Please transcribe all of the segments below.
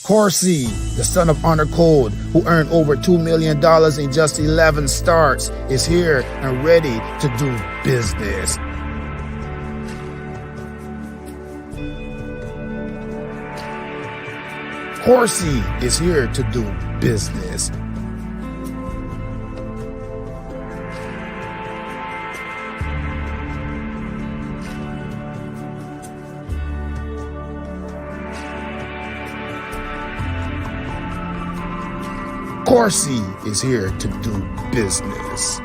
Horsey, the son of Honor Code, who earned over $2 million in just 11 starts, is here and ready to do business. Horsey is here to do business. Horsey is here to do business.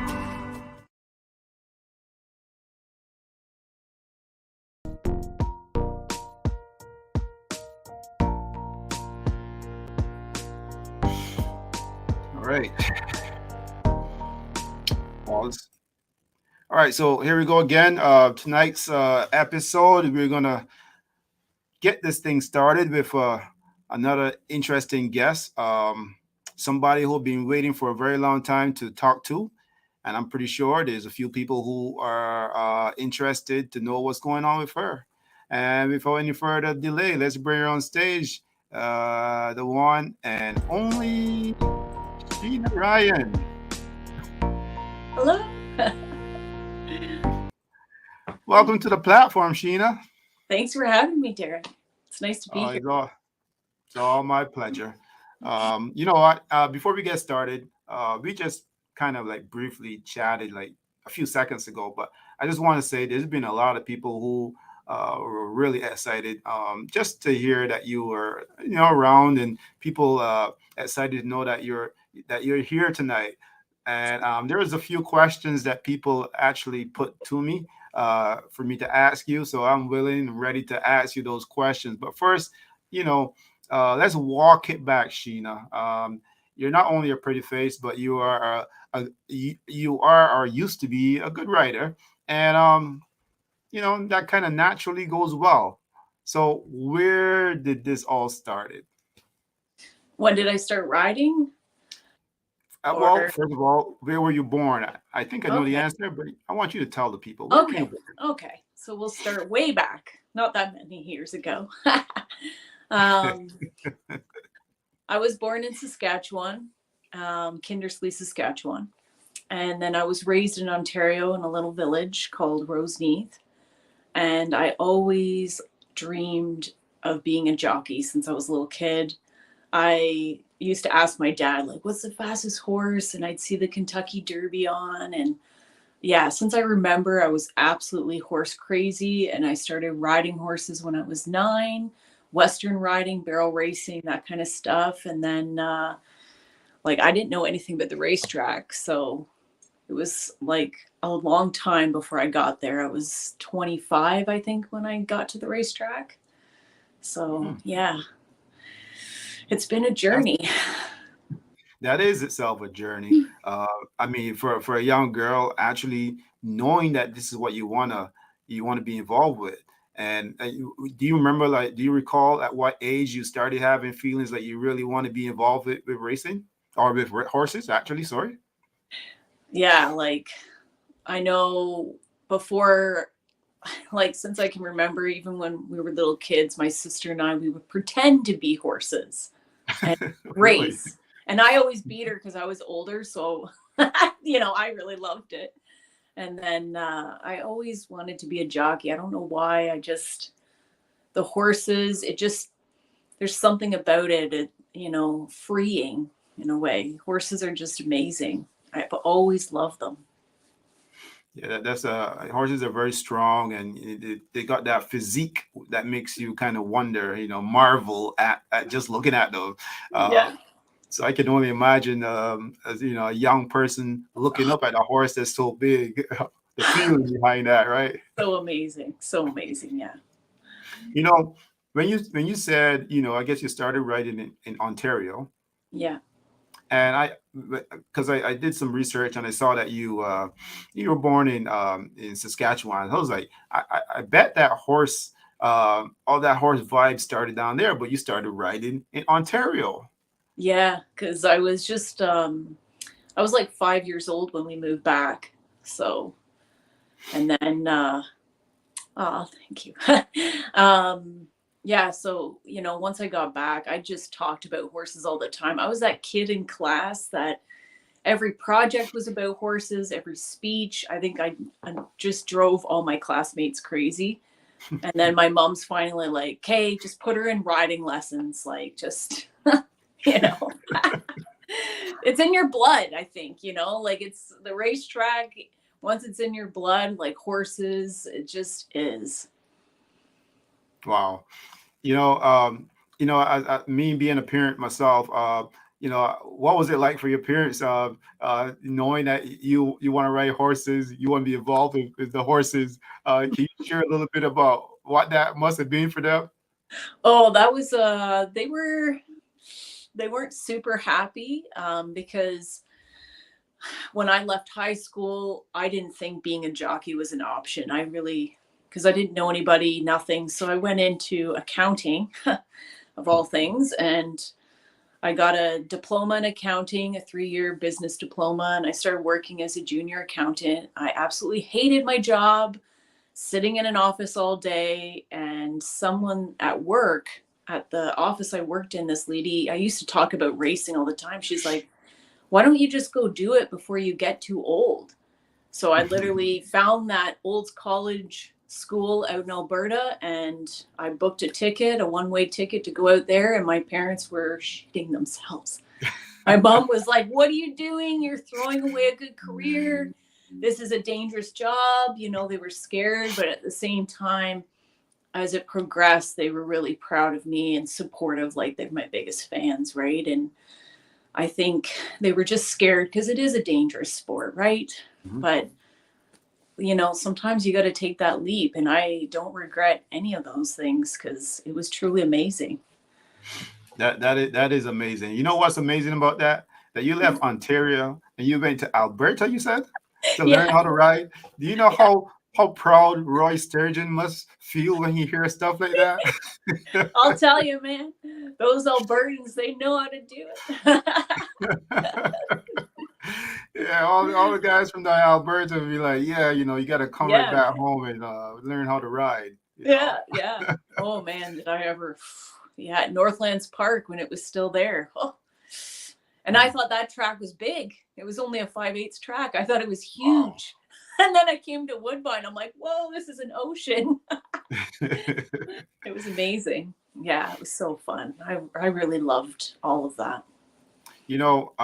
All right. Pause. All right, so here we go again. Tonight's episode, we're gonna get this thing started with another interesting guest. Somebody who've been waiting for a very long time to talk to, and I'm pretty sure there's a few people who are interested to know what's going on with her. And without any further delay, let's bring her on stage, the one and only Sheena Ryan. Hello. Welcome to the platform, Sheena. Thanks for having me, Darren. It's nice to be here. It's all my pleasure. You know what? Before we get started, we just kind of like briefly chatted like a few seconds ago, but I just want to say there's been a lot of people who were really excited just to hear that you were, around, and people excited to know that you're here tonight. And there was a few questions that people actually put to me for me to ask you, so I'm willing and ready to ask you those questions. But first, let's walk it back, Sheena. You're not only a pretty face, but you are you are or used to be a good writer, and that kind of naturally goes well. So where did this all started? When did I start writing? Well, first of all, where were you born? I think I know the answer, but I want you to tell the people. Where were you born? Okay. So we'll start way back, not that many years ago. I was born in Saskatchewan, Kindersley, Saskatchewan. And then I was raised in Ontario in a little village called Roseneath. And I always dreamed of being a jockey since I was a little kid. I used to ask my dad, like, what's the fastest horse? And I'd see the Kentucky Derby on. And yeah, since I remember, I was absolutely horse crazy. And I started riding horses when I was 9. Western riding, barrel racing, that kind of stuff. And then I didn't know anything but the racetrack. So it was like a long time before I got there. I was 25, I think, when I got to the racetrack. So yeah, it's been a journey. That is itself a journey. I mean, for a young girl, actually knowing that this is what you wanna be involved with. And do you remember, do you recall at what age you started having feelings that you really want to be involved with racing or with horses, actually? Sorry. Yeah, I know before, since I can remember, even when we were little kids, my sister and I, we would pretend to be horses and Really? race. And I always beat her because I was older. So, I really loved it. And then I always wanted to be a jockey. I don't know why. The horses, there's something about it, freeing in a way. Horses are just amazing. I've always loved them. Yeah, that's horses are very strong, and they got that physique that makes you kind of wonder, marvel at just looking at them. Yeah. So I can only imagine, as a young person looking up at a horse that's so big. the feeling behind that, right? So amazing. So amazing. Yeah. You know, when you said, I guess you started writing in Ontario, Yeah. and because I did some research and I saw that you were born in Saskatchewan. I was like, I bet that horse all that horse vibe started down there, but you started riding in Ontario. Yeah. Cause I was just, I was like 5 years old when we moved back. So, and then, oh, thank you. Yeah. So, once I got back, I just talked about horses all the time. I was that kid in class that every project was about horses, every speech. I think I just drove all my classmates crazy. And then my mom's finally like, "Okay, just put her in riding lessons. Like, just, you know, it's in your blood, I think, like it's the racetrack. Once it's in your blood, like horses, it just is." Wow. Me being a parent myself, what was it like for your parents, knowing that you want to ride horses, you want to be involved with the horses? Can you share a little bit about what that must have been for them? Oh, that was they weren't super happy because when I left high school, I didn't think being a jockey was an option. Because I didn't know anybody, nothing. So I went into accounting, of all things, and I got a diploma in accounting, a 3-year business diploma, and I started working as a junior accountant. I absolutely hated my job, sitting in an office all day. And someone at work, at the office I worked in, this lady, I used to talk about racing all the time. She's like, "Why don't you just go do it before you get too old?" So I literally found that old college school out in Alberta, and I booked a ticket, a one-way ticket to go out there, and my parents were shitting themselves. My mom was like, "What are you doing? You're throwing away a good career. This is a dangerous job." They were scared, but at the same time, as it progressed, they were really proud of me and supportive, like they're my biggest fans, right? And I think they were just scared because it is a dangerous sport, right? Mhm. But sometimes you got to take that leap, and I don't regret any of those things because it was truly amazing. That is amazing. You know what's amazing about that? That you left Ontario and you went to Alberta, you said, to learn Yeah, how to ride. Do you know yeah, how proud Roy Sturgeon must feel when he hears stuff like that? I'll tell you, man, those Albertans, they know how to do it. Yeah, all the guys from the Alberta will be like, yeah, you got to come right Yeah, back man. home and learn how to ride. Yeah, yeah. Oh man, did I ever? Yeah, at Northlands Park when it was still there. Oh. And I thought that track was big. It was only a 5/8 track. I thought it was Wow. huge. And then I came to Woodbine. I'm like, whoa, this is an ocean. It was amazing. Yeah, it was so fun. I really loved all of that. You know,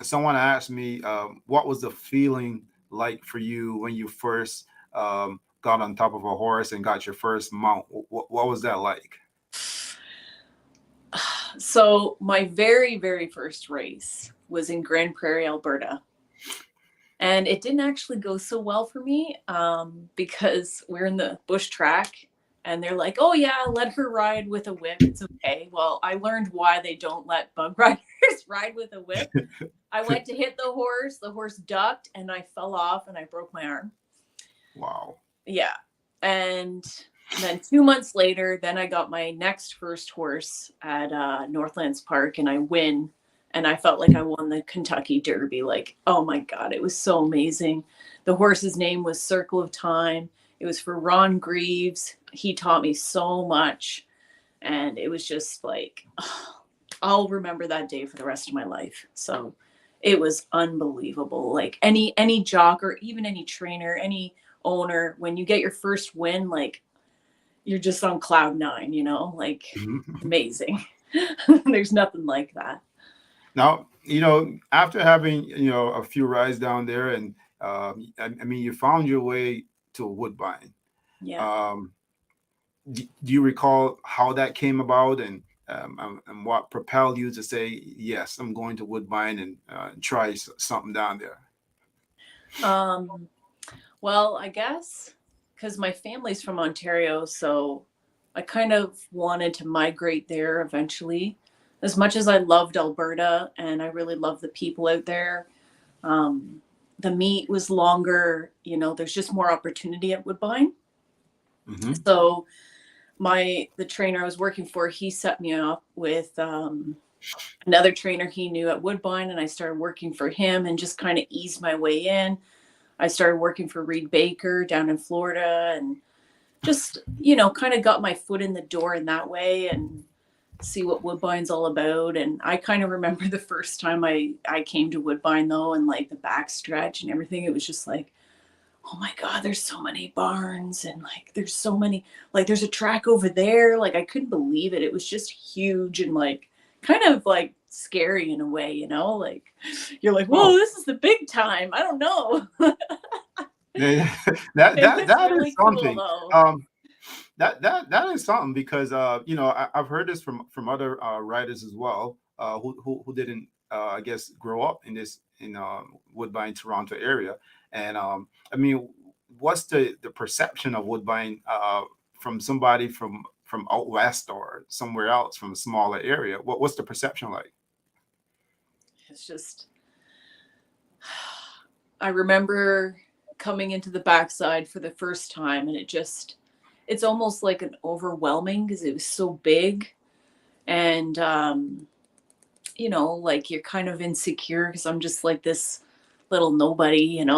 someone asked me, what was the feeling like for you when you first got on top of a horse and got your first mount? What was that like? So my very, very first race was in Grand Prairie, Alberta. And it didn't actually go so well for me because we're in the bush track and they're like, "Oh, yeah, let her ride with a whip. It's okay." Well, I learned why they don't let bug riders ride with a whip. I went to hit the horse ducked, and I fell off and I broke my arm. Wow. Yeah. And then 2 months later, then I got my next first horse at Northlands Park and I win. And I felt like I won the Kentucky Derby. Like, oh my God, it was so amazing. The horse's name was Circle of Time. It was for Ron Greaves. He taught me so much. And it was just like, oh, I'll remember that day for the rest of my life. So it was unbelievable. Like any jock or even any trainer, any owner, when you get your first win, like you're just on cloud nine, like amazing. There's nothing like that. Now, after having, a few rides down there and I mean, you found your way to Woodbine. Yeah. Um, do you recall how that came about and what propelled you to say, yes, I'm going to Woodbine and try something down there? Um, Well, I guess because my family's from Ontario, so I kind of wanted to migrate there eventually. As much as I loved Alberta and I really love the people out there, um, the meet was longer. You know, there's just more opportunity at Woodbine. Hmm. So the trainer I was working for, he set me up with another trainer he knew at Woodbine, and I started working for him and just kind of eased my way in. I started working for Reed Baker down in Florida and just, kind of got my foot in the door in that way and see what Woodbine's all about. And I kind of remember the first time I came to Woodbine though, and like the backstretch and everything, it was just like, oh my God, there's so many barns and like there's so many, like there's a track over there. Like I couldn't believe it. It was just huge and like kind of like scary in a way, like you're like, whoa, Oh, this is the big time. I don't know. yeah, It was that is really cool something. though. Um, that is something because I've heard this from other writers as well who didn't I guess grow up in Woodbine, Toronto area, and I mean, what's the perception of Woodbine from somebody from out west or somewhere else from a smaller area? What's the perception like? It's just, I remember coming into the backside for the first time and it's almost like an overwhelming because it was so big. And, like you're kind of insecure because I'm just like this little nobody, and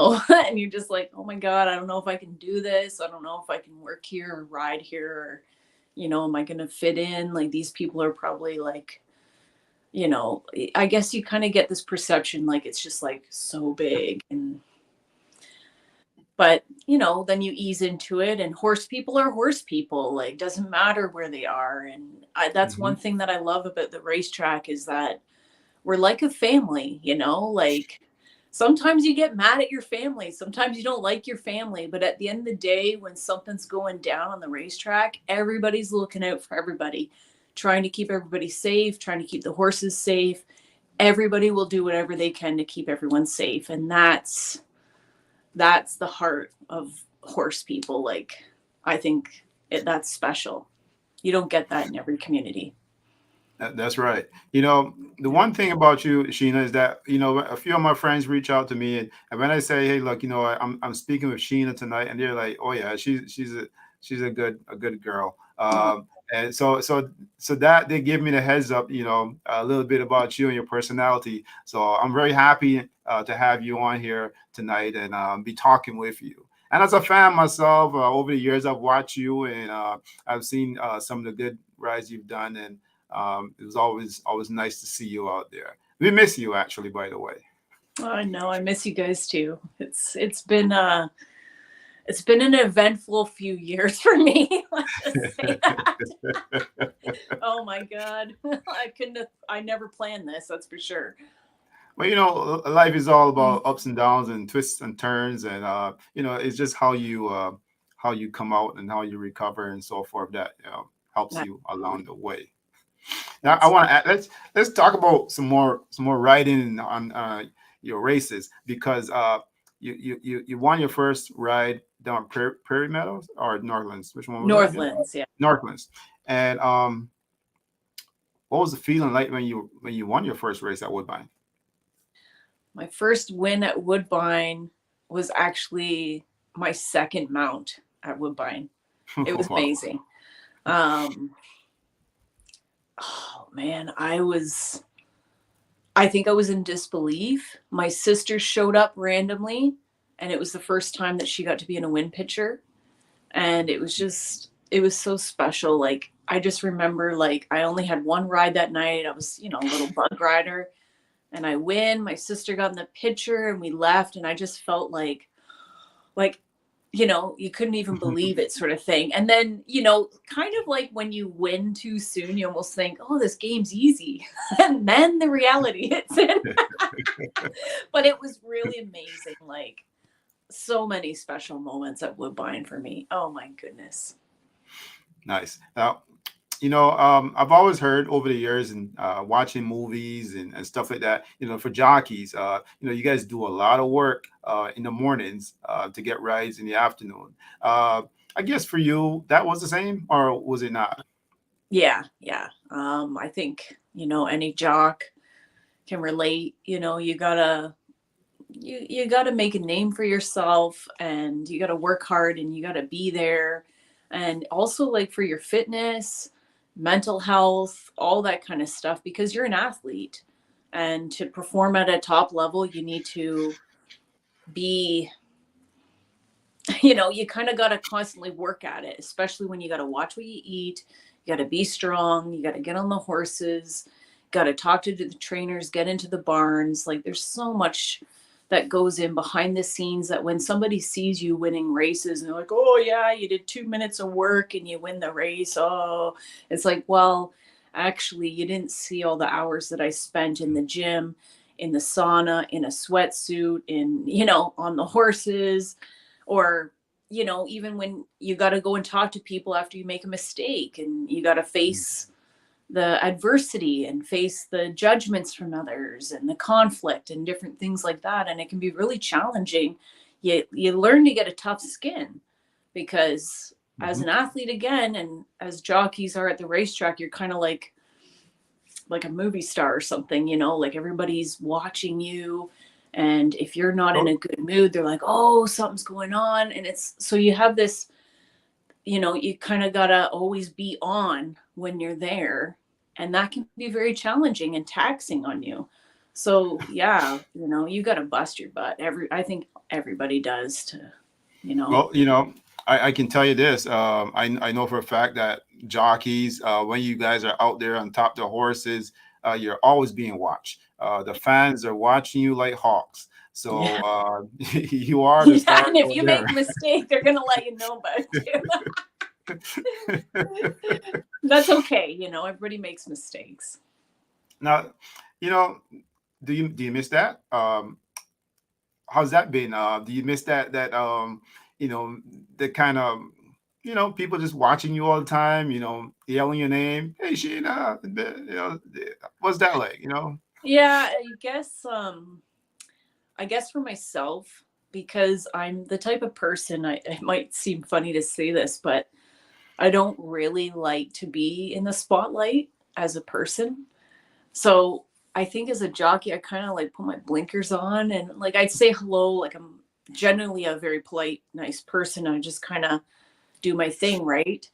you're just like, oh my God, I don't know if I can do this. I don't know if I can work here or ride here or, am I going to fit in? Like these people are probably like, I guess you kind of get this perception like it's just like so big but then you ease into it and horse people are horse people, like doesn't matter where they are. And that's Hmm. one thing that I love about the racetrack is that we're like a family, like sometimes you get mad at your family, sometimes you don't like your family, but at the end of the day, when something's going down on the racetrack, everybody's looking out for everybody, trying to keep everybody safe, trying to keep the horses safe. Everybody will do whatever they can to keep everyone safe. And that's the heart of horse people. Like, I think that's special. You don't get that in every community. That's right. The one thing about you, Sheena, is that a few of my friends reach out to me, and when I say, "Hey, look, I'm speaking with Sheena tonight," and they're like, "Oh yeah, she's a good girl." Oh, And so that they give me the heads up, a little bit about you and your personality. So I'm very happy to have you on here tonight and be talking with you. And as a fan myself, over the years, I've watched you and I've seen some of the good rides you've done, and it was always nice to see you out there. We miss you actually, by the way. I know. I miss you guys too. It's been an eventful few years for me. Let's just say that. Oh my God. I never planned this, that's for sure. Well, life is all about ups and downs and twists and turns, and it's just how you come out and how you recover and so forth that helps That- you along the way. Now, I That's want to let's talk about some more riding on your races because you won your first ride down Prairie Meadows or Northlands. Which one was it again? Northlands, yeah. Northlands. And what was the feeling like when you won your first race at Woodbine? My first win at Woodbine was actually my second mount at Woodbine. It was Wow. amazing. Um, oh man, I think I was in disbelief. My sister showed up randomly, and it was the first time that she got to be in a win picture. And it was so special. Like, I just remember, like, I only had one ride that night. I was, a little bug rider, and I win. My sister got in the picture, and we left, and I just felt like you couldn't even believe it, sort of thing. And then, kind of like when you win too soon, you almost think, oh, this game's easy. And then the reality hits in. But it was really amazing. Like, so many special moments at Woodbine for me. Oh my goodness. Nice. Now, I've always heard over the years and watching movies and stuff like that, for jockeys, you guys do a lot of work in the mornings to get rides in the afternoon. I guess for you, that was the same, or was it not? Yeah, yeah. I think, any jock can relate. You gotta make a name for yourself, and you gotta work hard, and you gotta be there. And also, like, for your fitness, mental health, all that kind of stuff, because you're an athlete. And to perform at a top level, you need to be, you kind of got to constantly work at it, especially when you got to watch what you eat. You got to be strong. You got to get on the horses, got to talk to the trainers, get into the barns. Like, there's so much that goes in behind the scenes, that when somebody sees you winning races and they're like, oh, yeah, you did 2 minutes of work and you win the race. Oh, it's like, well, actually, you didn't see all the hours that I spent in the gym, in the sauna, in a sweatsuit, on the horses, or even when you got to go and talk to people after you make a mistake, and you got to face the adversity and face the judgments from others and the conflict and different things like that, and it can be really challenging. You learn to get a tough skin, because as Mhm. an athlete, again, and as jockeys are at the racetrack, you're kind of like a movie star or something, like everybody's watching you. And if you're not in Oh, a good mood, they're like, oh, something's going on. And it's so you have this, you kind of got to always be on when you're there. And that can be very challenging and taxing on you. So, yeah, you got to bust your butt. I think everybody does to, you know, well, I can tell you this. I know for a fact that jockeys, when you guys are out there on top of the horses, you're always being watched. The fans are watching you like hawks. So yeah. you are the Yeah. star And if over you make there. a mistake, they're going to let you know about it. That's okay. Everybody makes mistakes. Now, you know, do you miss that? How's that been? Do you miss that you know the kind of people just watching you all the time, yelling your name, hey Sheena, what's that like? Yeah, I guess for myself, because I'm the type of person, it might seem funny to say this, but I don't really like to be in the spotlight as a person. So I think as a jockey, I kind of like put my blinkers on, and like I'd say hello. Like, I'm generally a very polite, nice person. I just kind of do my thing, right?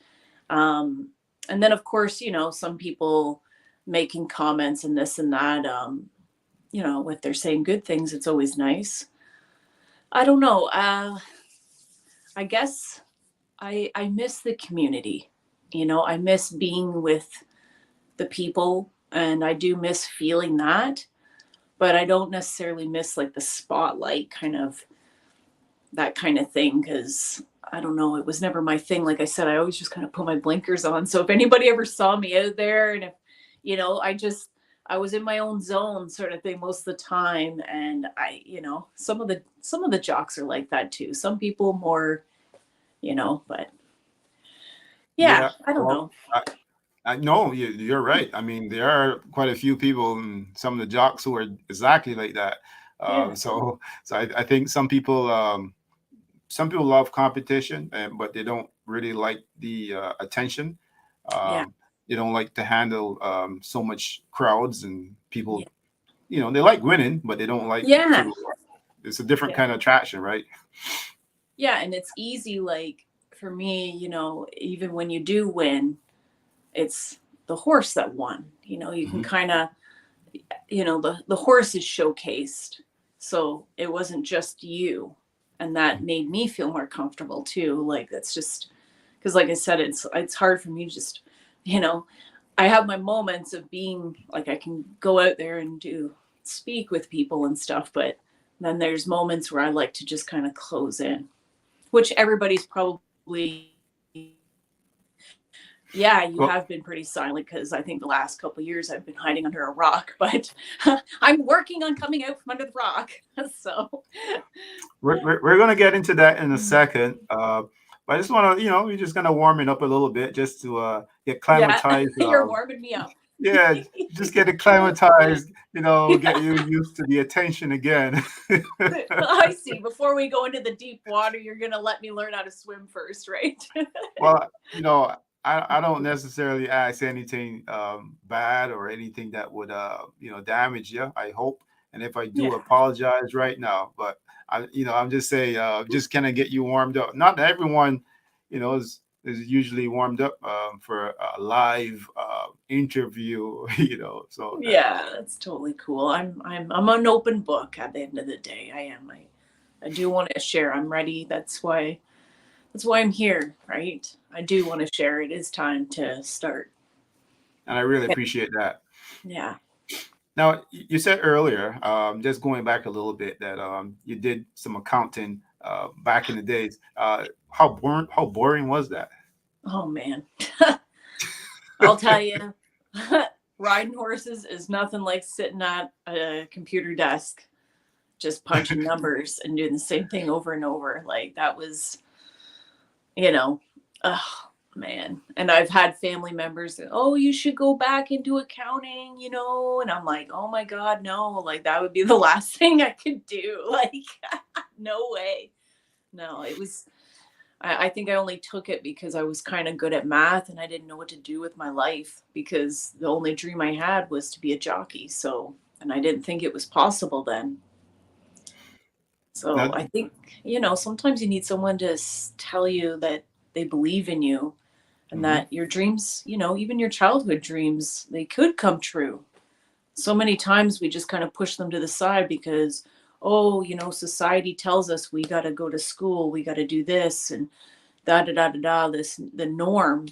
Um, and then, of course, some people making comments and this and that. If they're saying good things, it's always nice. I don't know. I guess I miss the community. I miss being with the people, and I do miss feeling that, but I don't necessarily miss like the spotlight kind of, that kind of thing, because I don't know, it was never my thing. Like I said, I always just kind of put my blinkers on. So if anybody ever saw me out there, and if I was in my own zone sort of thing most of the time. And some of the jocks are like that too. Some people more, but yeah, Yeah, I don't well, know. I know you're right. I mean, there are quite a few people and some of the jocks who are exactly like that. Yeah. So I think some people love competition, but they don't really like the attention. Yeah. Um, they don't like to handle so much crowds and Yeah. people. They like winning, but they don't like Yeah. to. It's a different Yeah. kind of attraction, right? Yeah. And it's easy, like for me, even when you do win, it's the horse that won. You can Hmm. kind of, the horse is showcased. So it wasn't just you. And that made me feel more comfortable too. Like, that's just because, like I said, it's hard for me to just, you know, I have my moments of being like, I can go out there and do speak with people and stuff, but then there's moments where I like to just kind of close in, which everybody's probably, yeah, you Well, have been pretty silent, because I think the last couple of years I've been hiding under a rock, but I'm working on coming out from under the rock. So we're going to get into that in a second. But I just want to, we're just gonna warm it up a little bit just to get Yeah, climatized. you're warming me up. Yeah, just get acclimatized, get you used to the attention again. I see. Before we go into the deep water, you're going to let me learn how to swim first, right? Well, I don't necessarily ask anything bad or anything that would damage you, I hope. And if I do, Yeah. apologize right now. But I'm just saying, just kind of get you warmed up. Not that everyone, is usually warmed up for a live interview, So Yeah, that's totally cool. I'm an open book at the end of the day. I am. I do want to share. I'm ready. That's why I'm here, right? I do want to share. It is time to start. and I really appreciate that. Yeah. Now, you said earlier, just going back a little bit, that you did some accounting back in the days. How boring was that? Oh man. I'll tell you. Riding horses is nothing like sitting at a computer desk just punching numbers and doing the same thing over and over. Like that was, you know, oh man. And I've had family members that, oh, you should go back into accounting, and I'm like, oh my God, no, like that would be the last thing I could do. Like, no way. No, it was, I think I only took it because I was kind of good at math and I didn't know what to do with my life because the only dream I had was to be a jockey. So, and I didn't think it was possible then. So Now, I think, sometimes you need someone to tell you that they believe in you and mhm. that your dreams, even your childhood dreams, they could come true. So many times we just kind of push them to the side because, oh, society tells us we got to go to school, we got to do this and da da da da da, this, the norm.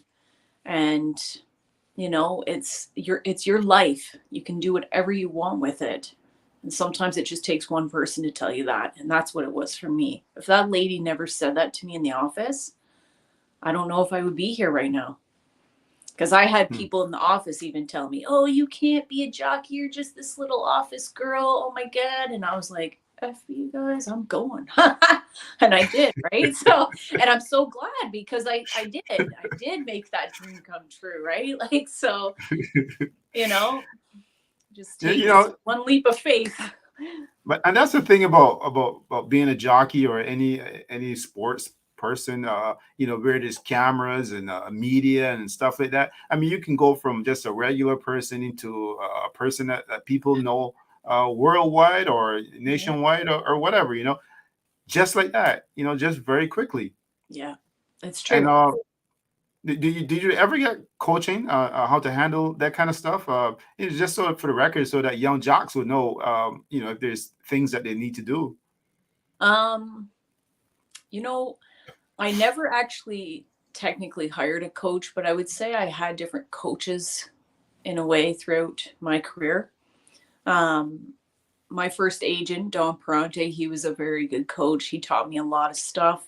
And, it's your life. You can do whatever you want with it. And sometimes it just takes one person to tell you that. And that's what it was for me. If that lady never said that to me in the office, I don't know if I would be here right now. Because I had Hmm. people in the office even tell me, oh, you can't be a jockey. You're just this little office girl. Oh my God. And I was like, F you guys, I'm going. And I did, right? So, and I'm so glad because I did make that dream come true, right? Like, so, you know, just Yeah, takes one leap of faith. and that's the thing about being a jockey or any sports person. Where there's cameras and media and stuff like that. I mean, you can go from just a regular person into a person that people know worldwide or Yeah. nationwide or whatever. Just like that. Just very quickly. Yeah, it's And true. did you ever get coaching how to handle that kind of stuff? It's just so for the record, so that young jocks would know, if there's things that they need to do. Um, you know, I never actually technically hired a coach, but I would say I had different coaches in a way throughout my career. Um, my first agent, Don Perante, he was a very good coach. He taught me a lot of stuff.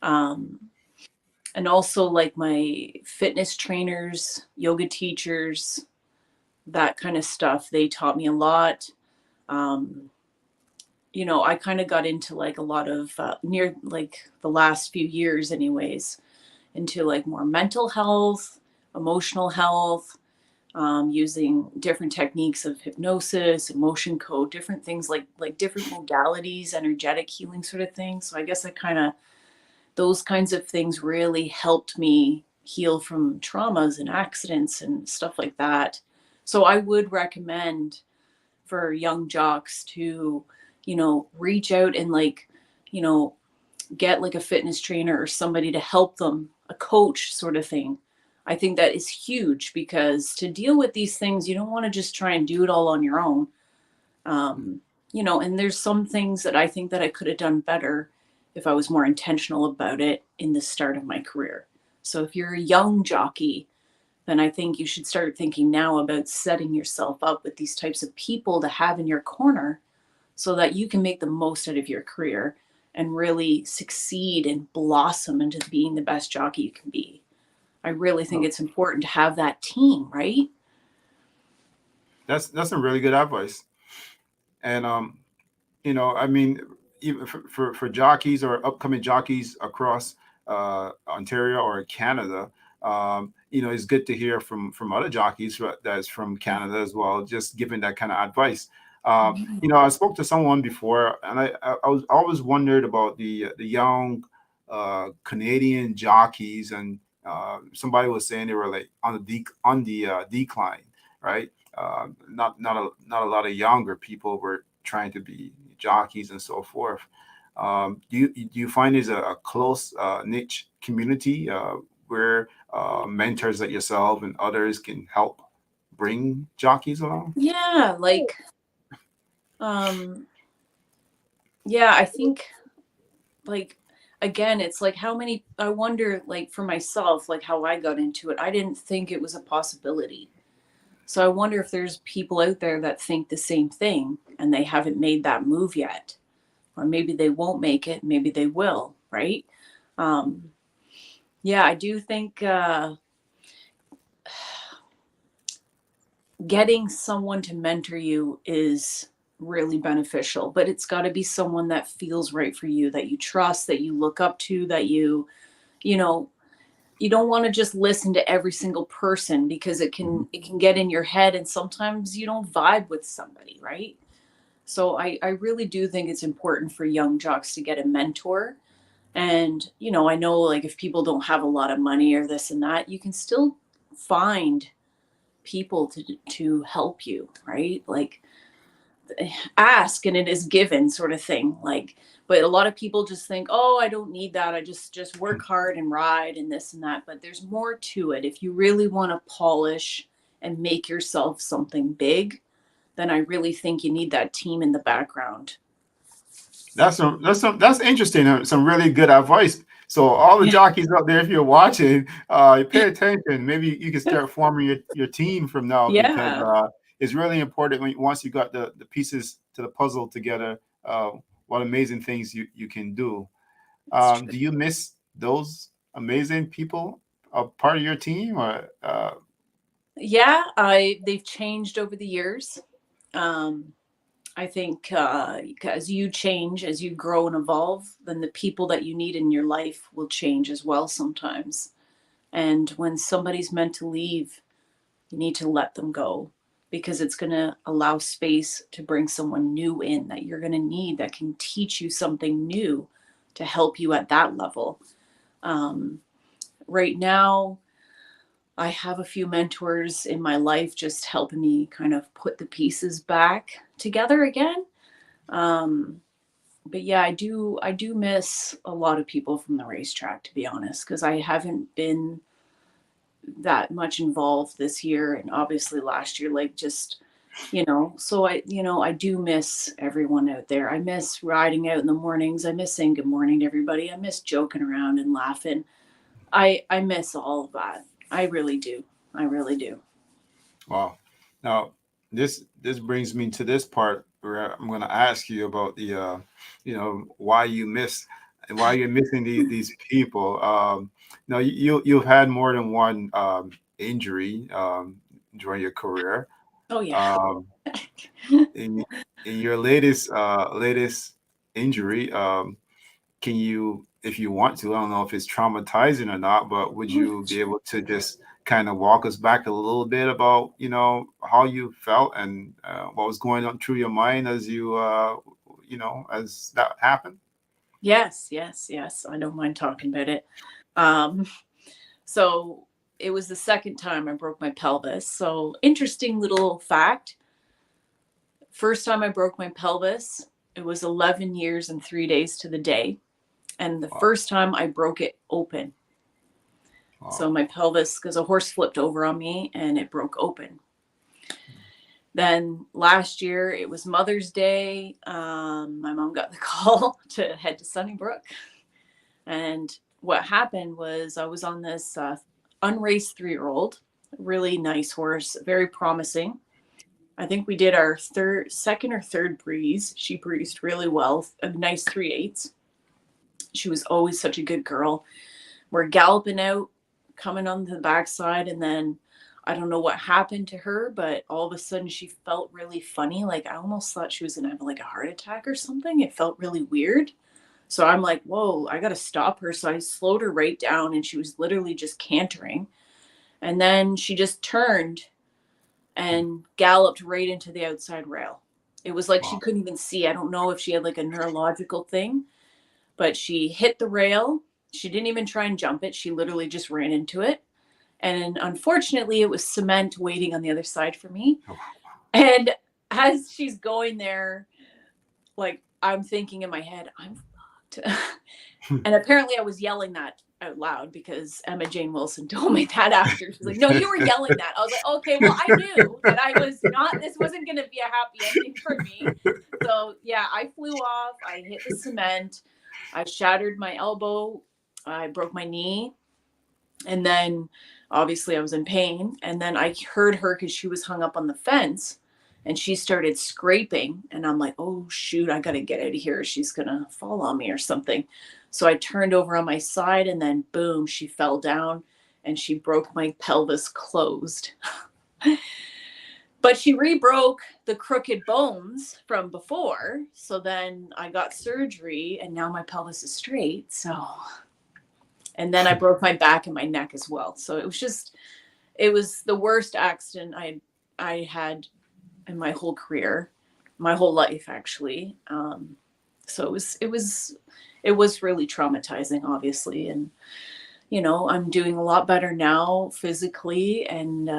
Um, and also like my fitness trainers, yoga teachers, that kind of stuff, they taught me a lot. Um, I kind of got into like a lot of near like the last few years, anyways, into like more mental health, emotional health, using different techniques of hypnosis, emotion code, different things like different modalities, energetic healing sort of things. So I guess I kind of those kinds of things really helped me heal from traumas and accidents and stuff like that. So I would recommend for young jocks to, reach out and like, you know, get like a fitness trainer or somebody to help them, a coach sort of thing. I think that is huge because to deal with these things, you don't want to just try and do it all on your own. And there's some things that I think that I could have done better if I was more intentional about it in the start of my career. So if you're a young jockey, then I think you should start thinking now about setting yourself up with these types of people to have in your corner so that you can make the most out of your career and really succeed and blossom into being the best jockey you can be. I really think Well, it's important to have that team, right? that's some really good advice. And I mean, even for jockeys or upcoming jockeys across Ontario or Canada, it's good to hear from other jockeys that's from Canada as well, just giving that kind of advice. I spoke to someone before, and I was always wondered about the young Canadian jockeys, and somebody was saying they were like on the decline, right? Not a lot of younger people were trying to be jockeys and so forth. Do you find there's a close niche community where mentors like yourself and others can help bring jockeys along? Yeah, like yeah, I think, like, again, it's like how many, I wonder, like, for myself, like how I got into it. I didn't think it was a possibility. So I wonder if there's people out there that think the same thing and they haven't made that move yet. Or maybe they won't make it, maybe they will, right? Um, yeah, I do think getting someone to mentor you is really beneficial, but it's got to be someone that feels right for you, that you trust, that you look up to, that you know, you don't want to just listen to every single person, because it can get in your head, and sometimes you don't vibe with somebody, right? So I really do think it's important for young jocks to get a mentor. And, I know, like, if people don't have a lot of money or this and that, you can still find people to help you, right? Like, ask and it is given, sort of thing. Like, but a lot of people just think, oh, I don't need that, I just work hard and ride and this and that. But there's more to it. If you really want to polish and make yourself something big, then I really think you need that team in the background. That's interesting. Some really good advice. So all the Yeah. jockeys out there, if you're watching, pay attention. Maybe you can start forming your team from now, because Yeah, it's really important once you got the pieces to the puzzle together. What amazing things you can do. it's true. Do you miss those amazing people, a part of your team, or Yeah, they've changed over the years. um I think as you change, as you grow and evolve, then the people that you need in your life will change as well sometimes. And when somebody's meant to leave, you need to let them go, because it's going to allow space to bring someone new in that you're going to need, that can teach you something new to help you at that level. Um, right now, I have a few mentors in my life just helping me kind of put the pieces back together again. Um, but yeah, I do miss a lot of people from the racetrack, to be honest, because I haven't been that much involved this year, and obviously last year, like, just, so I do miss everyone out there. I miss riding out in the mornings. I miss saying good morning to everybody. I miss joking around and laughing. I miss all of that. I really do. I really do. wow? Now this brings me to this part where I'm going to ask you about the why you miss and why you're missing these people. Now you've had more than one injury during your career. Oh yeah. Um, in your latest injury, can you, if you want to, I don't know if it's traumatizing or not, but would you be able to just kind of walk us back a little bit about how you felt and what was going on through your mind as as that happened? Yes, yes, yes. I don't mind talking about it. Um, so it was the second time I broke my pelvis. So, interesting little fact. First time I broke my pelvis, it was 11 years and 3 days to the day. And the Wow. first time I broke it open. So Wow. my pelvis, because a horse flipped over on me and it broke open. Then last year, it was Mother's Day. My mom got the call to head to Sunnybrook. And what happened was I was on this unraced 3-year-old, really nice horse, very promising. I think we did our second or third breeze. She breezed really well, a nice 3/8. She was always such a good girl. We're galloping out, coming on the backside, and then I don't know what happened to her, but all of a sudden she felt really funny. Like, I almost thought she was gonna have like a heart attack or something. It felt really weird. So I'm like, whoa, I got to stop her. So I slowed her right down, and she was literally just cantering. And then she just turned and galloped right into the outside rail. It was like she Wow. couldn't even see. I don't know if she had like a neurological thing, but she hit the rail. She didn't even try and jump it. She literally just ran into it. And unfortunately, it was cement waiting on the other side for me. Oh, And as she's going there, like I'm thinking in my head, I'm fucked. And apparently I was yelling that out loud because Emma Jane Wilson told me that after. She's like, no, you were yelling that. I was like, okay, well, I knew that I was not, this wasn't going to be a happy ending for me. So yeah, I flew off. I hit the cement. I shattered my elbow. I broke my knee. And then obviously I was in pain. And then I heard her because she was hung up on the fence and she started scraping. And I'm like, oh, shoot, I got to get out of here. She's going to fall on me or something. So I turned over on my side and then boom, she fell down and she broke my pelvis closed. But she re-broke the crooked bones from before. So then I got surgery and now my pelvis is straight. So, and then I broke my back and my neck as well. So it was the worst accident I had in my whole career, my whole life actually. So it was really traumatizing, obviously. And, you know, I'm doing a lot better now physically and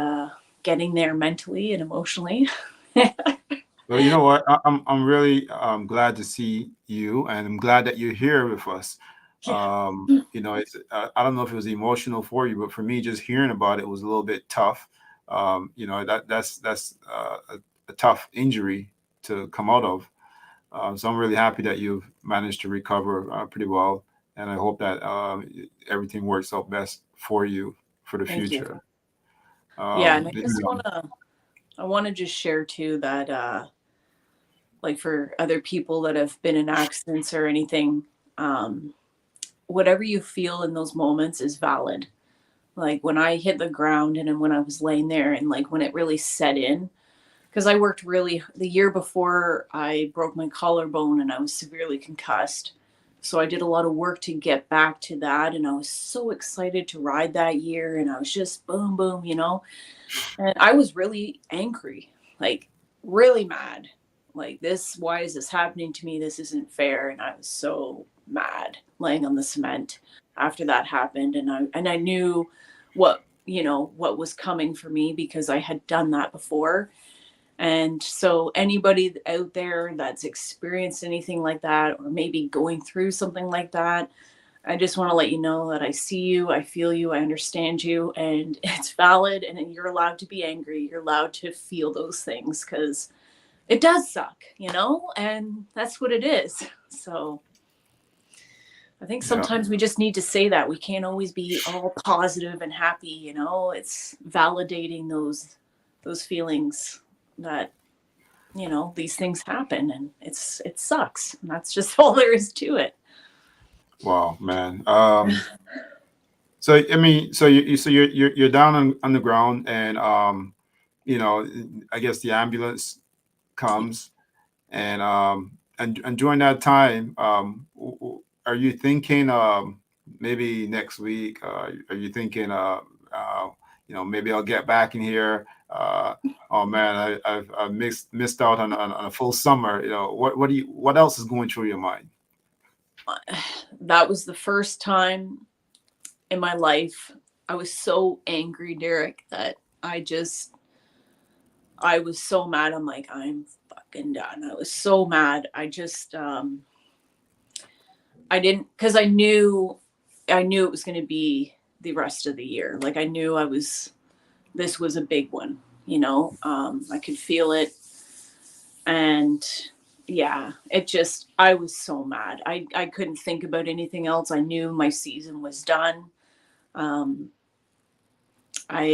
getting there mentally and emotionally. well, you know what? I'm really glad to see you, and I'm glad that you're here with us. Yeah. You know, it's I don't know if it was emotional for you, but for me, just hearing about it was a little bit tough. You know, that's a tough injury to come out of. So I'm really happy that you've managed to recover pretty well, and I hope that everything works out best for you for the Thank you. future. Yeah. And You know, I want to just share too that, like for other people that have been in accidents or anything, um, whatever you feel in those moments is valid. Like when I hit the ground and then when I was laying there and like when it really set in, because I worked really the year before I broke my collarbone and I was severely concussed. So I did a lot of work to get back to that. And I was so excited to ride that year. And I was just boom, boom, you know. And I was really angry, like really mad. Like this, why is this happening to me? This isn't fair. And I was so mad laying on the cement after that happened. And I knew what, you know, what was coming for me because I had done that before. And so anybody out there that's experienced anything like that, or maybe going through something like that, I just want to let you know that I see you, I feel you, I understand you, and it's valid. And you're allowed to be angry. You're allowed to feel those things because it does suck, you know, and that's what it is. So I think yeah. sometimes we just need to say that. We can't always be all positive and happy, you know. It's validating those feelings that, you know, these things happen and it sucks. And that's just all there is to it. Wow, man. So I mean, so you're down on the ground, and you know, I guess the ambulance comes, and during that time, are you thinking maybe next week? Are you thinking uh, you know, maybe I'll get back in here? Oh man, I've missed out on a full summer. You know, what else is going through your mind? That was the first time in my life I was so angry, Derek, that I was so mad. I'm like, I'm fucking done. I was so mad. I just I didn't, because I knew it was going to be the rest of the year. Like I knew this was a big one, you know. I could feel it. And yeah, I was so mad. I couldn't think about anything else. I knew my season was done. Um, I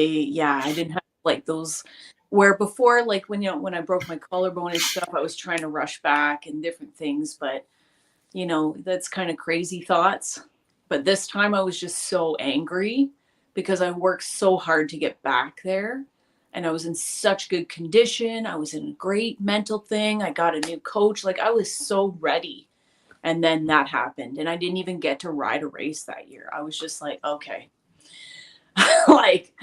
didn't have like those where before, like when, you know, when I broke my collarbone and stuff, I was trying to rush back and different things, but you know, that's kind of crazy thoughts. But this time I was just so angry because I worked so hard to get back there. And I was in such good condition. I was in a great mental thing. I got a new coach. Like I was so ready. And then that happened. And I didn't even get to ride a race that year. I was just like, okay, like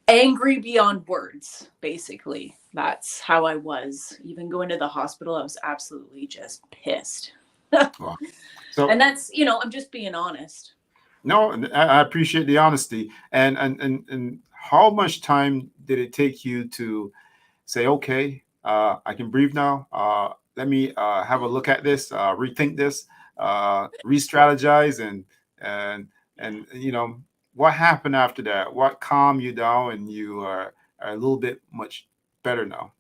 angry beyond words, basically. That's how I was. Even going to the hospital, I was absolutely just pissed. Wow. So And that's, you know, I'm just being honest. no, I appreciate the honesty. And how much time did it take you to say, okay, I can breathe now. Let me have a look at this, rethink this, re-strategize, and you know what happened after that? What calmed you down, and you are a little bit much better now?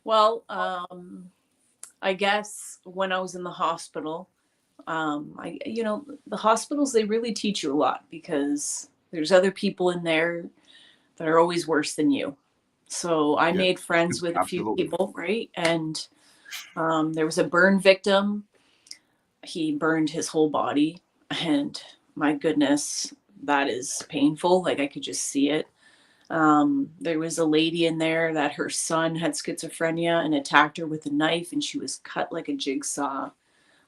Well, I guess when I was in the hospital, you know, the hospitals, they really teach you a lot because there's other people in there that are always worse than you. So I Yeah, made friends with a few absolutely. people, right? And there was a burn victim. He burned his whole body. And my goodness, that is painful. Like I could just see it. There was a lady in there that her son had schizophrenia and attacked her with a knife, and she was cut like a jigsaw.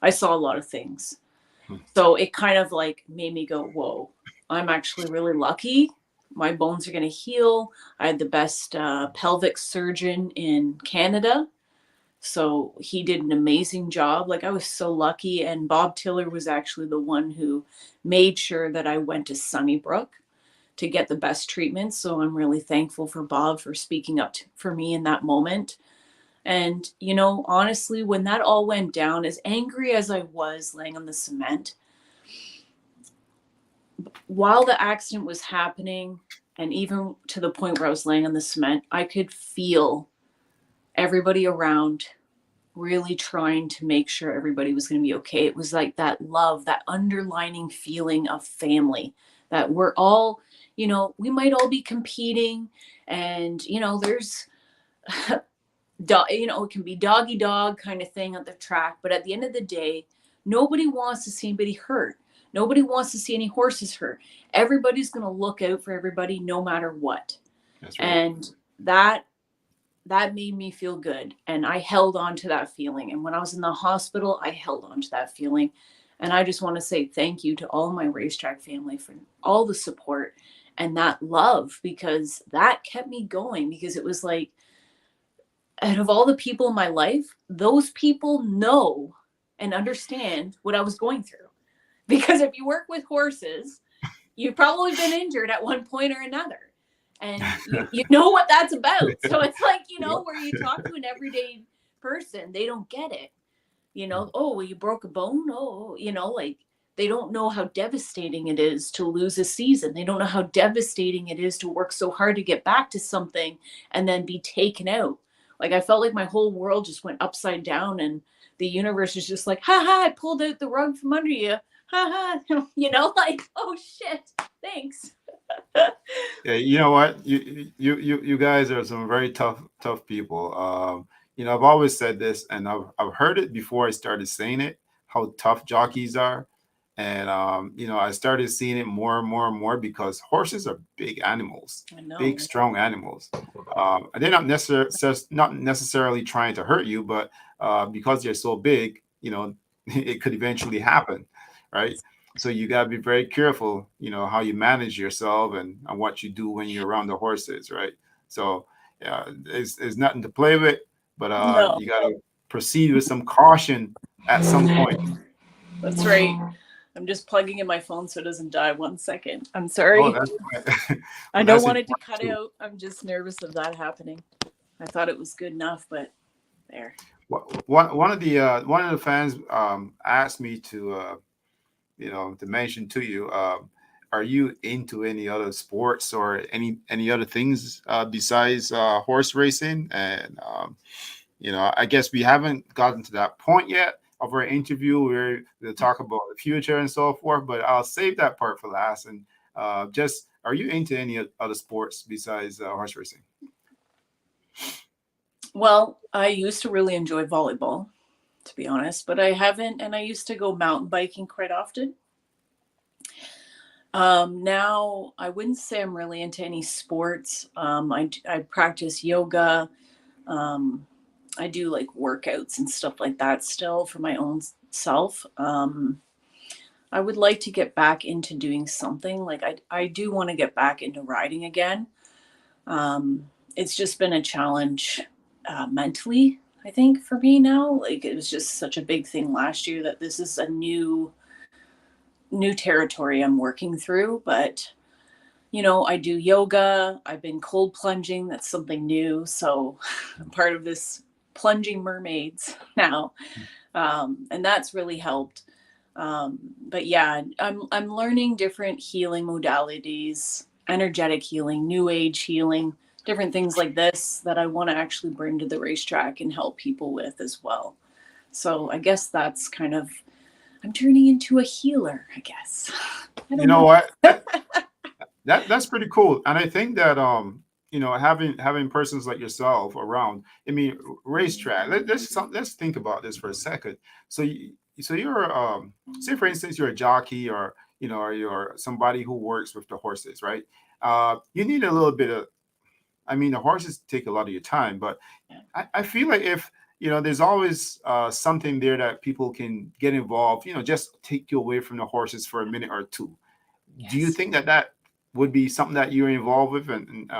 I saw a lot of things. Hmm. So it kind of like made me go, whoa, I'm actually really lucky. My bones are going to heal. I had the best pelvic surgeon in Canada. So he did an amazing job. Like I was so lucky. And Bob Tiller was actually the one who made sure that I went to Sunnybrook to get the best treatment. So I'm really thankful for Bob for speaking up for me in that moment. And, you know, honestly, when that all went down, as angry as I was laying on the cement, while the accident was happening, and even to the point where I was laying on the cement, I could feel everybody around really trying to make sure everybody was going to be okay. It was like that love, that underlining feeling of family that we're all, you know, we might all be competing and, you know, there's, you know, it can be doggy dog kind of thing at the track. But at the end of the day, nobody wants to see anybody hurt. Nobody wants to see any horses hurt. Everybody's going to look out for everybody no matter what. That's right. And that made me feel good. And I held on to that feeling. And when I was in the hospital, I held on to that feeling. And I just want to say thank you to all my racetrack family for all the support and that love, because that kept me going. Because it was like, out of all the people in my life, those people know and understand what I was going through. Because if you work with horses, you've probably been injured at one point or another. And you know what that's about. So it's like, you Yeah. know, where you talk to an everyday person, they don't get it. You know, oh, well, you broke a bone. Oh, you know, like they don't know how devastating it is to lose a season. They don't know how devastating it is to work so hard to get back to something and then be taken out. Like I felt like my whole world just went upside down and the universe is just like, ha ha, I pulled out the rug from under you. Ha ha. You know, like, oh shit, thanks. Yeah, you know what? You guys are some very tough people. You know, I've always said this, and I've heard it before I started saying it. How tough jockeys are, and you know, I started seeing it more and more and more because horses are big animals, I know. big strong animals. And they're not necessarily trying to hurt you, but because they're so big, you know, it could eventually happen, right? So you got to be very careful, you know, how you manage yourself and what you do when you're around the horses, right? So yeah, it's nothing to play with, but No, you got to proceed with some caution at some point. that's right. I'm just plugging in my phone so it doesn't die. 1 second. I'm Oh, sorry. that's right. I Well, don't that's want it to important cut too. out. I'm just nervous of that happening. I thought it was good enough, but there. One of the fans asked me to you know to mention to you. Are you into any other sports or any other things besides horse racing? And you know, I guess we haven't gotten to that point yet of our interview where we'll talk about the future and so forth. But I'll save that part for last. And just, are you into any other sports besides horse racing? Well, I used to really enjoy volleyball, to be honest, but I haven't. And I used to go mountain biking quite often. Now, I wouldn't say I'm really into any sports. I practice yoga. Um, I do like workouts and stuff like that still for my own itself. I would like to get back into doing something. Like I do want to get back into riding again. It's just been a challenge mentally, I think, for me now. Like it was just such a big thing last year that this is a new territory I'm working through. But I do yoga. I've been cold plunging. That's something new. So I'm part of this plunging mermaids now, and that's really helped. But yeah, I'm learning different healing modalities, energetic healing, new age healing, different things like this that I want to actually bring to the racetrack and help people with as well. So I guess that's kind of, I'm turning into a healer, I guess. I don't know. What? That's pretty cool. And I think that having persons like yourself around, I mean, racetrack. Let's think about this for a second. So you're say for instance you're a jockey, or or you're somebody who works with the horses, right? You need a little bit of, I mean, the horses take a lot of your time, but I feel like if there's always something there that people can get involved, just take you away from the horses for a minute or two. Yes. Do you think that would be something that you're involved with, and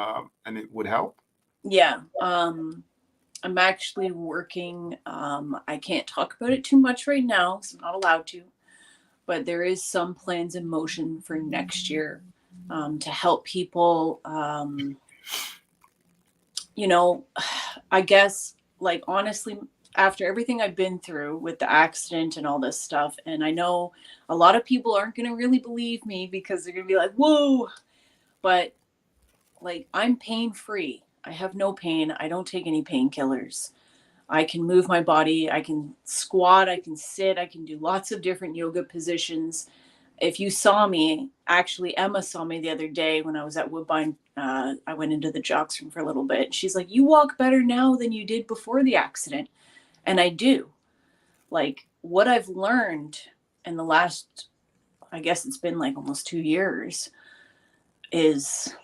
it would help? Yeah. I'm actually working. I can't talk about it too much right now, so I'm not allowed to. But there is some plans in motion for next year to help people. I guess, like, honestly, after everything I've been through with the accident and all this stuff, and I know a lot of people aren't going to really believe me because they're going to be like, whoa, but like, I'm pain free. I have no pain. I don't take any painkillers. I can move my body. I can squat. I can sit. I can do lots of different yoga positions. If you saw me, actually, Emma saw me the other day when I was at Woodbine. I went into the jocks room for a little bit. She's like, you walk better now than you did before the accident. And I do. Like, what I've learned in the last, I guess it's been like almost 2 years, is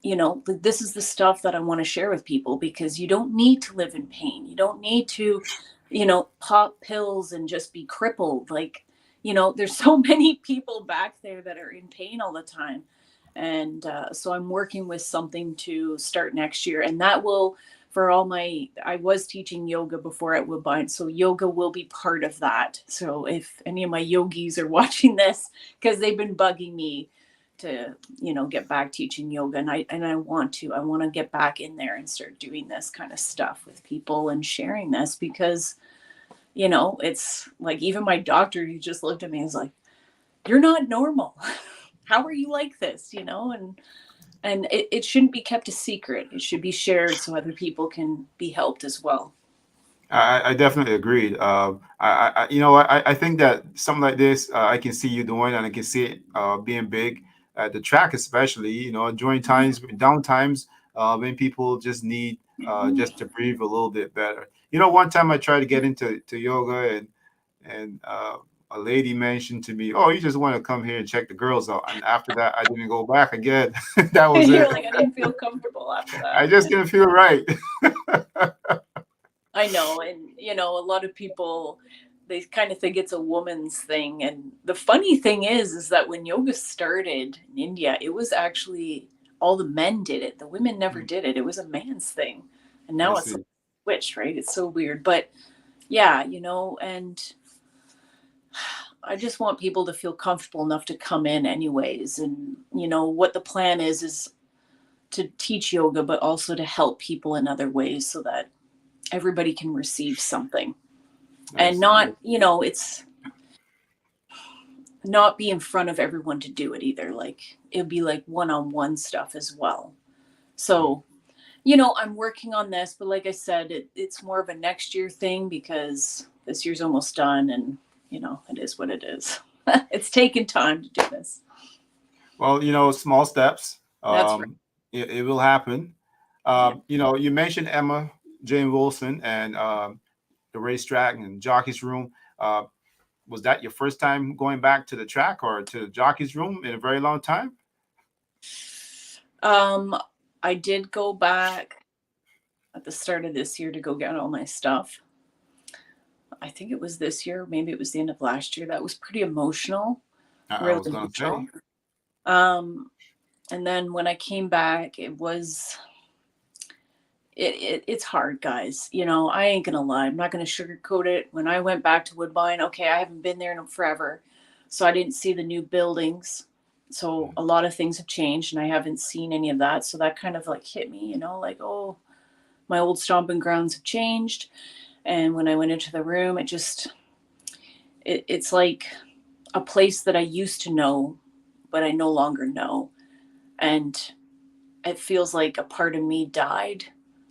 this is the stuff that I want to share with people, because you don't need to live in pain. You don't need to, pop pills and just be crippled. Like, there's so many people back there that are in pain all the time. And so I'm working with something to start next year. And that will, I was teaching yoga before at Woodbine. So yoga will be part of that. So if any of my yogis are watching this, because they've been bugging me to get back teaching yoga, and I want to get back in there and start doing this kind of stuff with people and sharing this, because it's like, even my doctor, he just looked at me and was like, you're not normal. How are you like this? And it shouldn't be kept a secret. It should be shared so other people can be helped as well. I definitely agreed. I think that something like this, I can see you doing, and I can see it being big at the track, especially, during down times, when people just need just to breathe a little bit better. One time I tried to get into yoga, and a lady mentioned to me, "Oh, you just want to come here and check the girls out." And after that, I didn't go back again. That was You're it. like, I didn't feel comfortable after that. I just didn't feel right. I know. And, a lot of people, they kind of think it's a woman's thing. And the funny thing is that when yoga started in India, it was actually all the men did it. The women never did it. It was a man's thing. And now it's like switched, right? It's so weird. But yeah, and I just want people to feel comfortable enough to come in anyways. And, what the plan is to teach yoga, but also to help people in other ways so that everybody can receive something. And not, it's not be in front of everyone to do it either. Like, it'd be like one-on-one stuff as well. So, I'm working on this, but like I said, it's more of a next year thing, because this year's almost done, and, it is what it is. It's taken time to do this. Well, small steps. That's right. It will happen. You mentioned Emma Jane Wilson and the racetrack and jockey's room. Was that your first time going back to the track or to the jockey's room in a very long time? I did go back at the start of this year to go get all my stuff. I think it was this year, maybe it was the end of last year. That was pretty emotional, I really was gonna emotional. say, Um, and then when I came back, it was it's hard, guys. You know, I ain't gonna lie. I'm not gonna sugarcoat it. When I went back to Woodbine, okay, I haven't been there in forever, so I didn't see the new buildings. So a lot of things have changed, and I haven't seen any of that. So that kind of like hit me, you know, like, oh, my old stomping grounds have changed. And when I went into the room, it's like a place that I used to know, but I no longer know. And it feels like a part of me died.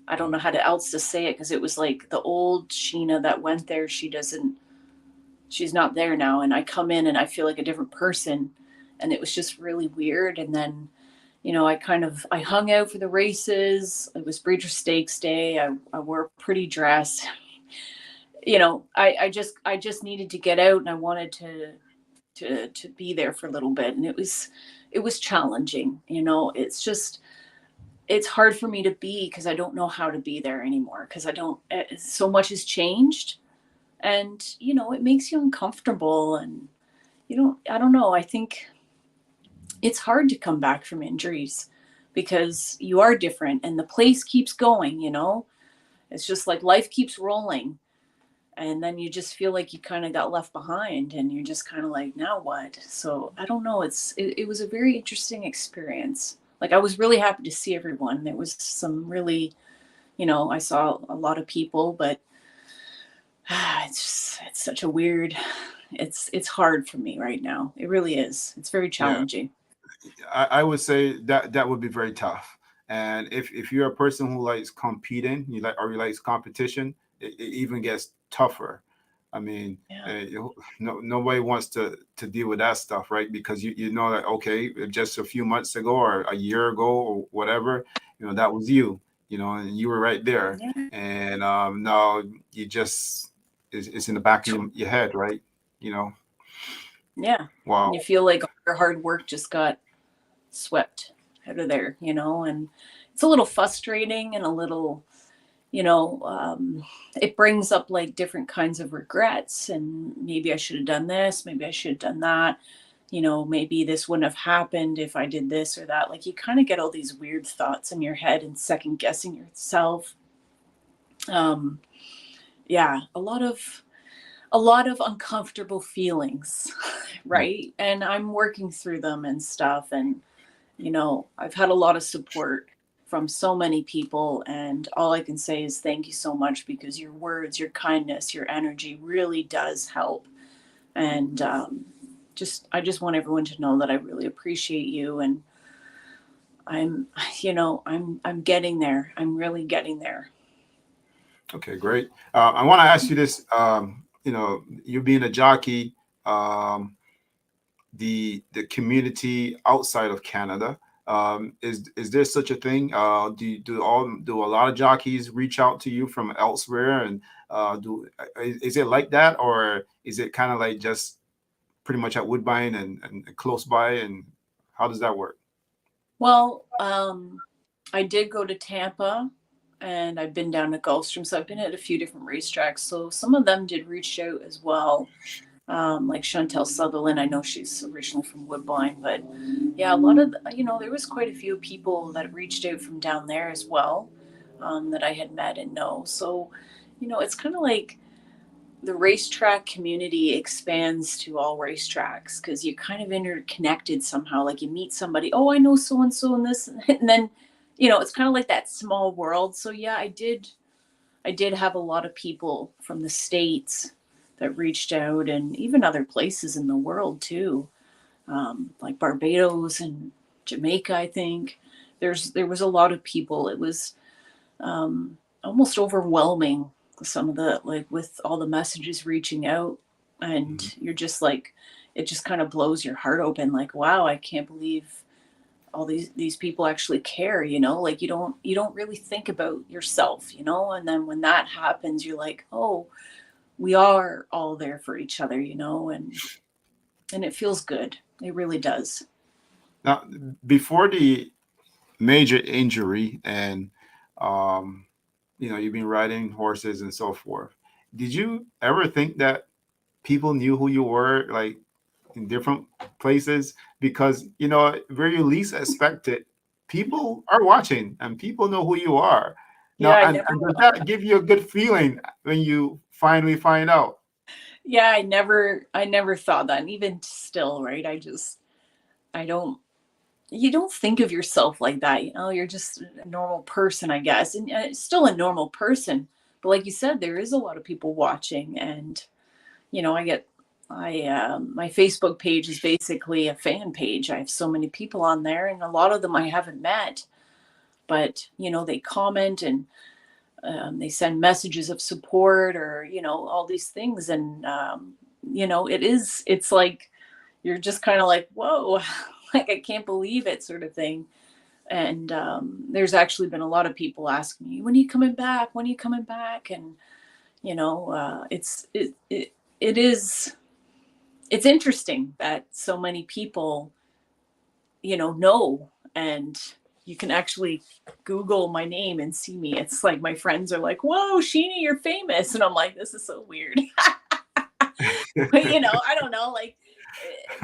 I don't know how to else to say it, because it was like the old Sheena that went there, she's not there now. And I come in and I feel like a different person. And it was just really weird. And then, you know, I hung out for the races. It was Breeder Stakes Day. I wore a pretty dress. You know, I just needed to get out, and I wanted to be there for a little bit. And it was challenging. You know, it's hard for me to be, because I don't know how to be there anymore, because I don't so much has changed. And you know, it makes you uncomfortable. And I don't know, I think it's hard to come back from injuries, because you are different and the place keeps going, you know. It's just like life keeps rolling, and then you just feel like you kind of got left behind, and you're just kind of like, now what? So I don't know, it was a very interesting experience. Like, I was really happy to see everyone. There was some really, you know, I saw a lot of people, but it's such a weird, it's hard for me right now. It really is. It's very yeah, challenging. I would say that that would be very tough. And if you're a person who likes competing, you likes competition, it even gets tougher. I mean, Yeah. nobody wants to deal with that stuff, right? Because you know that, okay, if just a few months ago or a year ago or whatever, you know, that was you know, and you were right there. Yeah. And now you just it's in the back of your head, right? You know, Yeah. And you wow. feel like all your hard work just got swept out of there, you know. And it's a little frustrating, and a little, you know, it brings up like different kinds of regrets. And maybe I should have done this, maybe I should have done that, you know, maybe this wouldn't have happened if I did this or that. Like, you kind of get all these weird thoughts in your head, and second guessing yourself. um yeah, a lot of uncomfortable feelings, right? And I'm working through them and stuff. And you know, I've had a lot of support from so many people, and all I can say is thank you so much, because your words, your kindness, your energy really does help. And I just want everyone to know that I really appreciate you. And I'm, you know, I'm getting there. I'm really getting there. Okay, great. I want to ask you this. You know, you being a jockey, the community outside of Canada, is there such a thing? Do a lot of jockeys reach out to you from elsewhere, and do is it like that, or is it kind of like just pretty much at Woodbine and close by, and how does that work? Well, I did go to Tampa, and I've been down to Gulfstream. So I've been at a few different racetracks. So some of them did reach out as well. Like Chantel Sutherland, I know she's originally from Woodbine, but yeah, a lot of, you know, there was quite a few people that reached out from down there as well, that I had met and know. So, you know, it's kind of like the racetrack community expands to all racetracks, because you're kind of interconnected somehow. Like, you meet somebody, oh, I know so and so and this, and then, you know, it's kind of like that small world. So yeah, I did have a lot of people from the States that reached out, and even other places in the world too, like Barbados and Jamaica. I think there was a lot of people. It was almost overwhelming, some of the, like, with all the messages reaching out. Mhm. And you're just like, it just kind of blows your heart open. Like, wow, I can't believe all these people actually care, you know. Like, you don't really think about yourself, you know. And then when that happens, you're like, oh, we are all there for each other, you know. And it feels good. It really does. Now, before the major injury, and um, you know, you've been riding horses and so forth. did you ever think that people knew who you were, like in different places? Because where you least expect it, people are watching and people know who you are Yeah, now. I And, never and does that give you a good feeling when you finally find out? yeah, I never thought that. And even still, right? I don't you don't think of yourself like that. You're just a normal person, I guess. And still a normal person. But like you said, there is a lot of people watching, and I get my Facebook page is basically a fan page. I have so many people on there, and a lot of them I haven't met, but they comment, and they send messages of support, or all these things. And it's like you're just kind of like, whoa, like I can't believe it, sort of thing. And there's actually been a lot of people asking me, when are you coming back, when are you coming back? And it is it's interesting that so many people know. And you can actually Google my name and see me. It's like my friends are like, whoa, Sheena, you're famous. And I'm like, this is so weird. But I don't know, like,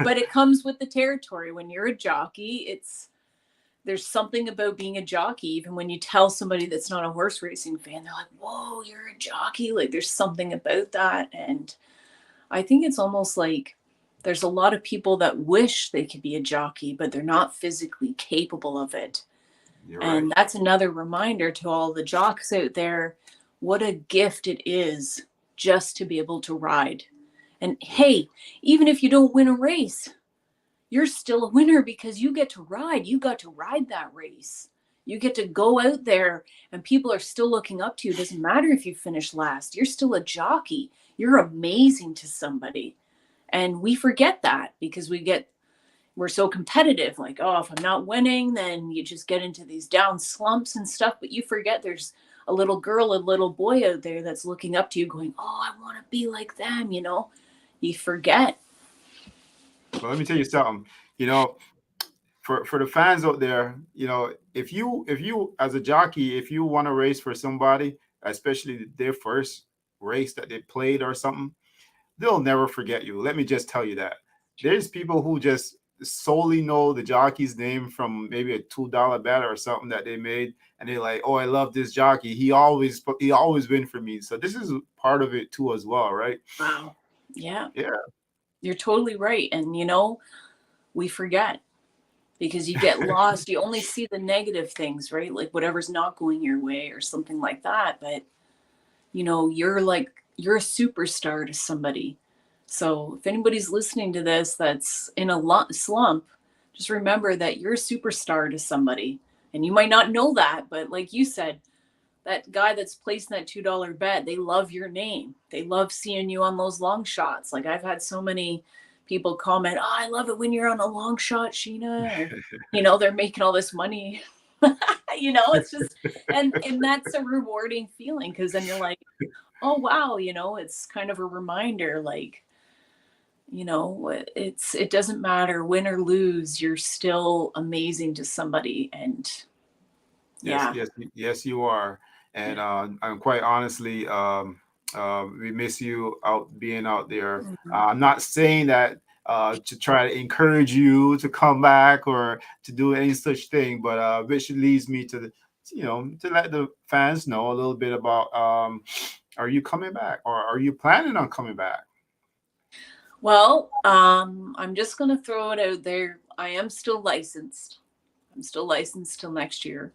but it comes with the territory. When you're a jockey, there's something about being a jockey. Even when you tell somebody that's not a horse racing fan, they're like, whoa, you're a jockey. Like, there's something about that. And I think it's almost like there's a lot of people that wish they could be a jockey, but they're not physically capable of it. You're right. And that's another reminder to all the jocks out there, what a gift it is just to be able to ride. And hey, even if you don't win a race, you're still a winner, because you get to ride. You got to ride that race. You get to go out there and people are still looking up to you. It doesn't matter if you finish last. You're still a jockey. You're amazing to somebody. And we forget that because we're so competitive. Like, oh, if I'm not winning, then you just get into these down slumps and stuff. But you forget there's a little girl, a little boy out there that's looking up to you going, oh, I want to be like them. You forget. Well, let me tell you something. You know, for the fans out there, if you as a jockey, if you want to race for somebody, especially their first race that they played or something, they'll never forget you. Let me just tell you that. There's people who just solely know the jockey's name from maybe a $2 bet or something that they made, and they're like, "Oh, I love this jockey. He always win for me." So this is part of it too, as well, right? Wow. Yeah, Yeah. you're totally right. And, we forget because you get lost. You only see the negative things, right? Like whatever's not going your way or something like that. But, you're a superstar to somebody. So if anybody's listening to this that's in a slump, just remember that you're a superstar to somebody. And you might not know that, but like you said, that guy that's placing that $2 bet, they love your name. They love seeing you on those long shots. Like, I've had so many people comment, oh, I love it when you're on a long shot, Sheena. Or, they're making all this money. It's just, and that's a rewarding feeling, because then you're like, oh, wow, it's kind of a reminder, like, it doesn't matter win or lose, you're still amazing to somebody. And Yes, yeah. yes, yes, you are. And I'm quite honestly, we miss you being out there. Mhm. I'm not saying that to try to encourage you to come back or to do any such thing, but which leads me to to let the fans know a little bit about are you coming back, or are you planning on coming back? Well, I'm just going to throw it out there. I am still licensed. I'm still licensed till next year,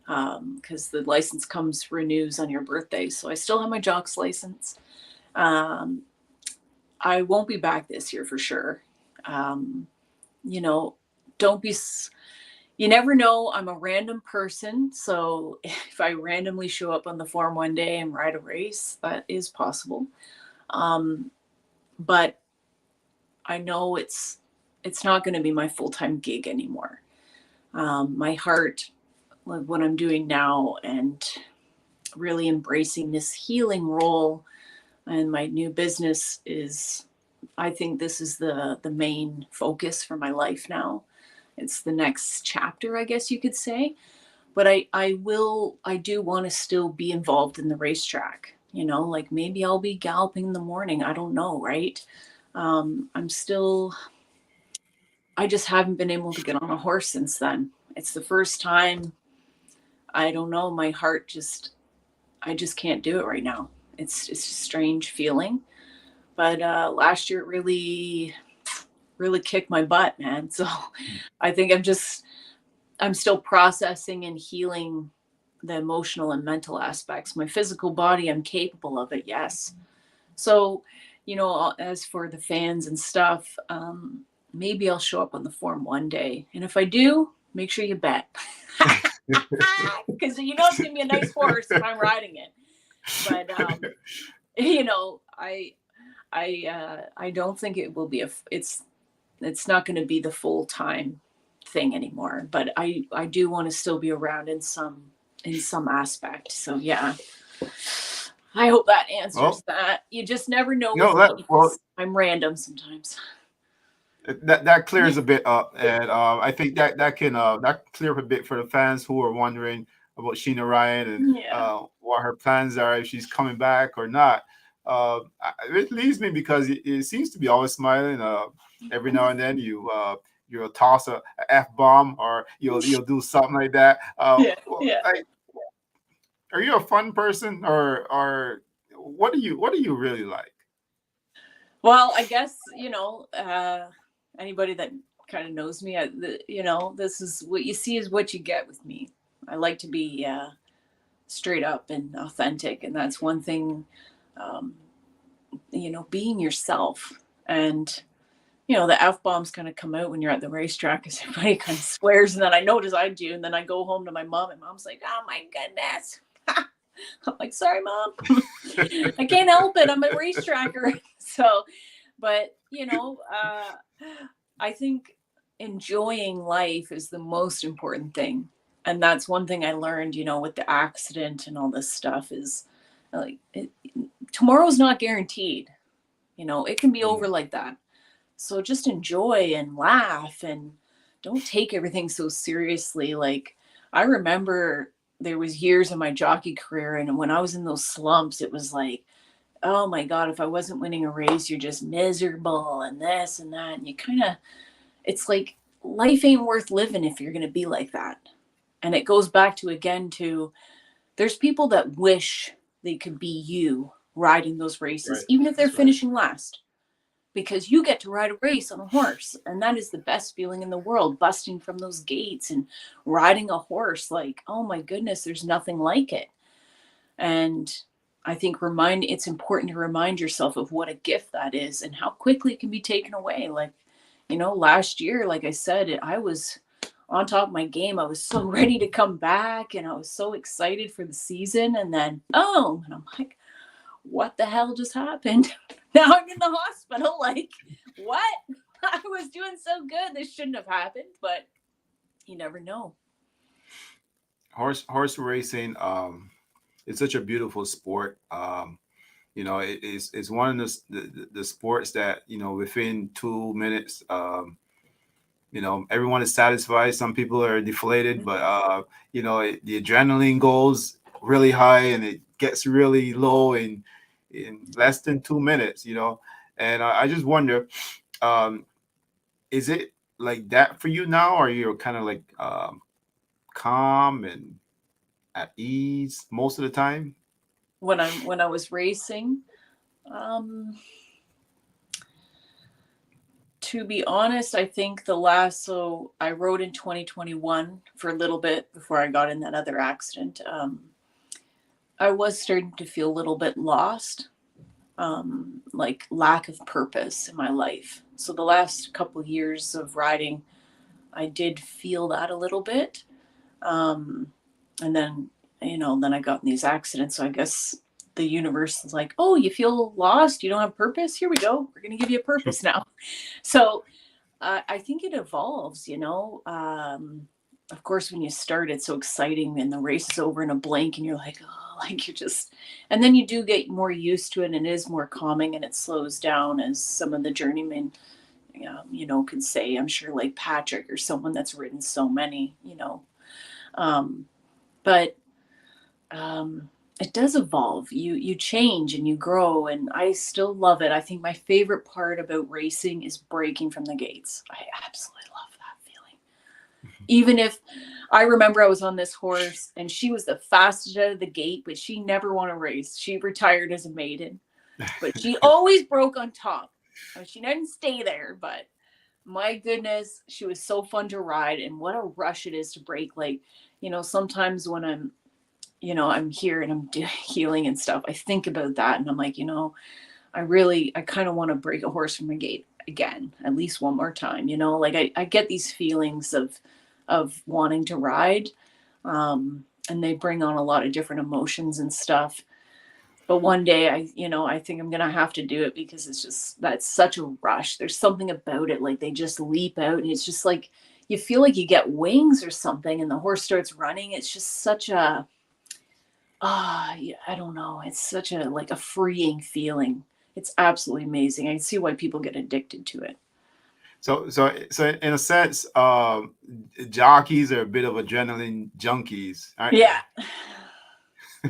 because the license renews on your birthday. So I still have my jock's license. Um, I won't be back this year for sure. Um, you know, don't be, you never know. I'm a random person. So if I randomly show up on the farm one day and ride a race, that is possible. Um, but I know it's not going to be my full-time gig anymore. My heart, like what I'm doing now, and really embracing this healing role and my new business is, I think this is the main focus for my life now. It's the next chapter, I guess you could say. But I do want to still be involved in the racetrack. like maybe I'll be galloping in the morning. I don't know, right? I'm still, I just haven't been able to get on a horse since then. It's the first time. I don't know. My heart just, I just can't do it right now. It's a strange feeling. But last year it really kicked my butt, man. So I think I'm still processing and healing the emotional and mental aspects. My physical body, I'm capable of it, yes. So, as for the fans and stuff, maybe I'll show up on the form one day. And if I do, make sure you bet. Because it's gonna be a nice horse if I'm riding it. But I don't think it will be it's not going to be the full time thing anymore. But I do want to still be around in some aspect. So yeah, I hope that answers that. You just never know. I'm random sometimes. That clears a bit up, and I think that can that clear up a bit for the fans who are wondering about Sheena Ryan and what her plans are, if she's coming back or not. It leaves me because it seems to be always smiling. Every now and then you'll toss a F-bomb, or you'll do something like that. Like, are you a fun person, or what do you really like? Well, I guess anybody that kind of knows me, this is what you see is what you get with me. I like to be straight up and authentic, and that's one thing. Being yourself, and the F-bombs kind of come out when you're at the racetrack because everybody kind of swears, and then I notice I do, and then I go home to my mom, and mom's like, "Oh my goodness." I'm like, "Sorry, Mom. I can't help it. I'm a racetracker." So, but I think enjoying life is the most important thing. And that's one thing I learned, with the accident and all this stuff is like tomorrow's not guaranteed. It can be over like that. So just enjoy and laugh and don't take everything so seriously. Like I remember there was years in my jockey career, and when I was in those slumps, it was like, oh my God, if I wasn't winning a race, you're just miserable and this and that. And you it's like life ain't worth living if you're going to be like that. And it goes back to there's people that wish they could be you riding those races, Right. even if they're That's right. finishing last, because you get to ride a race on a horse. And that is the best feeling in the world, busting from those gates and riding a horse. Like, oh my goodness, there's nothing like it. And I think it's important to remind yourself of what a gift that is and how quickly it can be taken away. Like, last year, like I said, I was on top of my game. I was so ready to come back and I was so excited for the season. And then, and I'm like, what the hell just happened? Now I'm in the hospital. Like, what? I was doing so good. This shouldn't have happened, but you never know. Horse racing, it's such a beautiful sport. It's one of the sports that within 2 minutes, everyone is satisfied. Some people are deflated, but the adrenaline goes really high and it gets really low in less than 2 minutes. And I just wonder, is it like that for you now, or you're kind of like calm and at ease most of the time? When I was racing, to be honest, I think so I rode in 2021 for a little bit before I got in that other accident. I was starting to feel a little bit lost, like lack of purpose in my life. So the last couple of years of riding, I did feel that a little bit. And then, then I got in these accidents. So I guess the universe is like, oh, you feel lost? You don't have purpose? Here we go. We're going to give you a purpose now. So I think it evolves, of course, when you start, it's so exciting and the race is over in a blink and you're like, oh, like and then you do get more used to it and it is more calming and it slows down, as some of the journeymen, could say. I'm sure like Patrick or someone that's ridden so many, but it does evolve. You change and you grow, and I still love it. I think my favorite part about racing is breaking from the gates. I absolutely love that feeling. Even if I remember I was on this horse and she was the fastest out of the gate, but she never won a race. She retired as a maiden, but she always broke on top. She didn't stay there, but my goodness, she was so fun to ride, and what a rush it is to break. Like, sometimes when I'm here and I'm healing and stuff, I think about that and I'm like, I kind of want to break a horse from a gate again, at least one more time, like I get these feelings of wanting to ride. And they bring on a lot of different emotions and stuff. But one day I think I'm going to have to do it because that's such a rush. There's something about it. Like they just leap out and it's just like, you feel like you get wings or something and the horse starts running. It's just such a, yeah, I don't know. It's such like a freeing feeling. It's absolutely amazing. I can see why people get addicted to it. So in a sense, jockeys are a bit of adrenaline junkies, right? Yeah.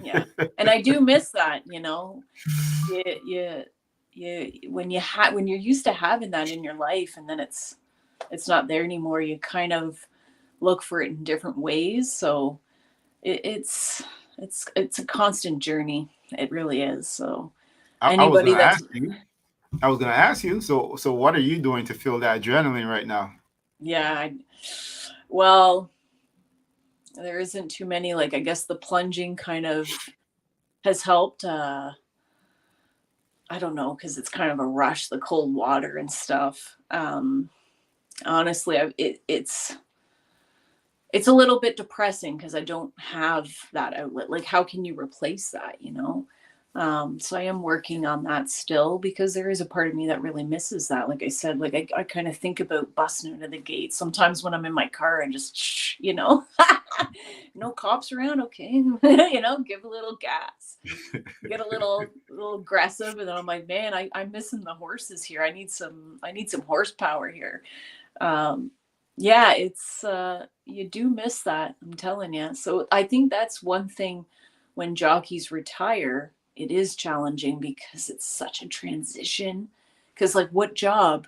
Yeah. And I do miss that, when you're used to having that in your life and then it's not there anymore, you kind of look for it in different ways. So it's a constant journey. It really is. So anybody that's I was going to ask you. So what are you doing to feel that adrenaline right now? Yeah. Well, there isn't too many, like, I guess the plunging kind of has helped. I don't know, because it's kind of a rush, the cold water and stuff. Honestly, it's a little bit depressing because I don't have that outlet. Like, how can you replace that, So I am working on that still because there is a part of me that really misses that. Like I said, like I kind of think about busting out of the gate. Sometimes when I'm in my car and just, no cops around. Okay. Give a little gas, get a little aggressive. And then I'm like, man, I'm missing the horses here. I need some horsepower here. Yeah, it's, you do miss that. I'm telling you. So I think that's one thing when jockeys retire, it is challenging because it's such a transition. Because like, what job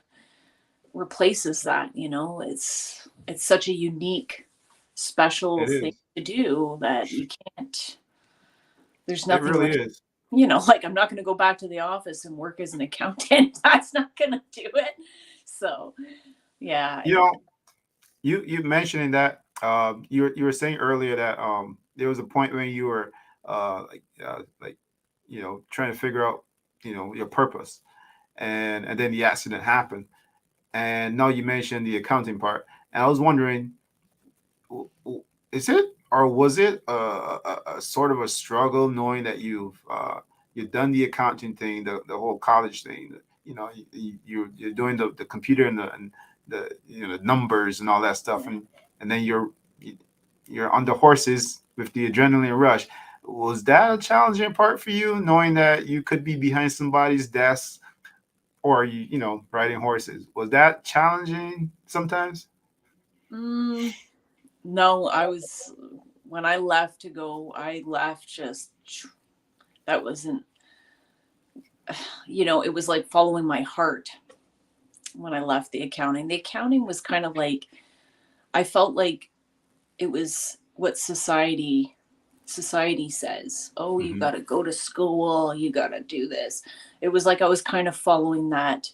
replaces that? It's such a unique, special thing to do that you can't. There's nothing. It really is. Like I'm not going to go back to the office and work as an accountant. That's not going to do it. So, yeah. You mentioning that you were saying earlier that there was a point when you were trying to figure out your purpose, and then the accident happened, and now you mentioned the accounting part, and I was wondering, is it or was it a sort of a struggle knowing that you've done the accounting thing, the whole college thing, you're doing the computer and the numbers and all that stuff, and then you're on the horses with the adrenaline rush. Was that a challenging part for you, knowing that you could be behind somebody's desk or riding horses? Was that challenging sometimes? No, when I left to go, I left just, that wasn't, it was like following my heart when I left the accounting. The accounting was kind of like, I felt like it was what society says. Oh, you got to go to school, you got to do this. It was like I was kind of following that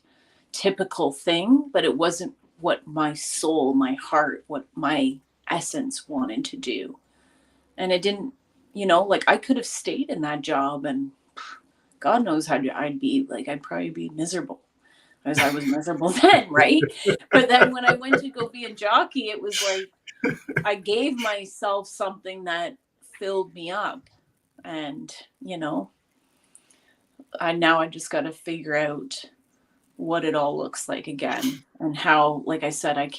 typical thing, but it wasn't what my soul, my heart, what my essence wanted to do. And it didn't, like I could have stayed in that job and God knows how I'd be. Like, I'd probably be miserable as I was miserable then, right? But then when I went to go be a jockey, it was like I gave myself something that filled me up. And, I just got to figure out what it all looks like again and how, like I said, I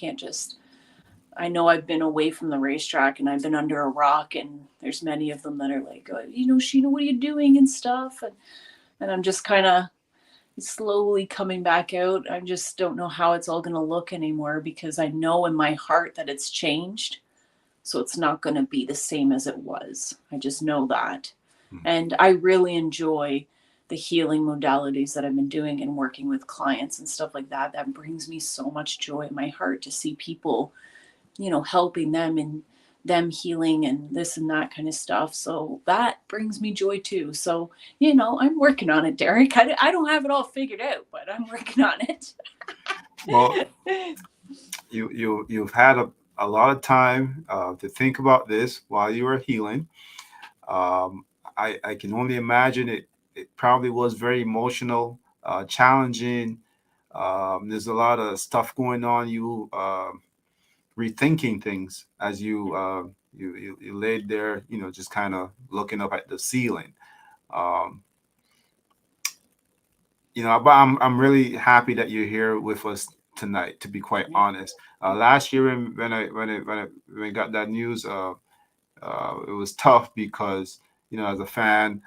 know I've been away from the racetrack and I've been under a rock, and there's many of them that are like, Sheena, what are you doing and stuff? And I'm just kind of slowly coming back out. I just don't know how it's all going to look anymore because I know in my heart that it's changed. So it's not going to be the same as it was. I just know that. And I really enjoy the healing modalities that I've been doing and working with clients and stuff like that. That brings me so much joy in my heart to see people, helping them and them healing and this and that kind of stuff. So that brings me joy too. So, I'm working on it, Derek. I don't have it all figured out, but I'm working on it. Well, you've had a lot of time to think about this while you were healing. Um, I can only imagine it probably was very emotional, challenging. There's a lot of stuff going on. You rethinking things as you laid there, just kind of looking up at the ceiling. Um, but I'm really happy that you're here with us tonight. To be quite honest, last year when I got that news, it was tough because as a fan,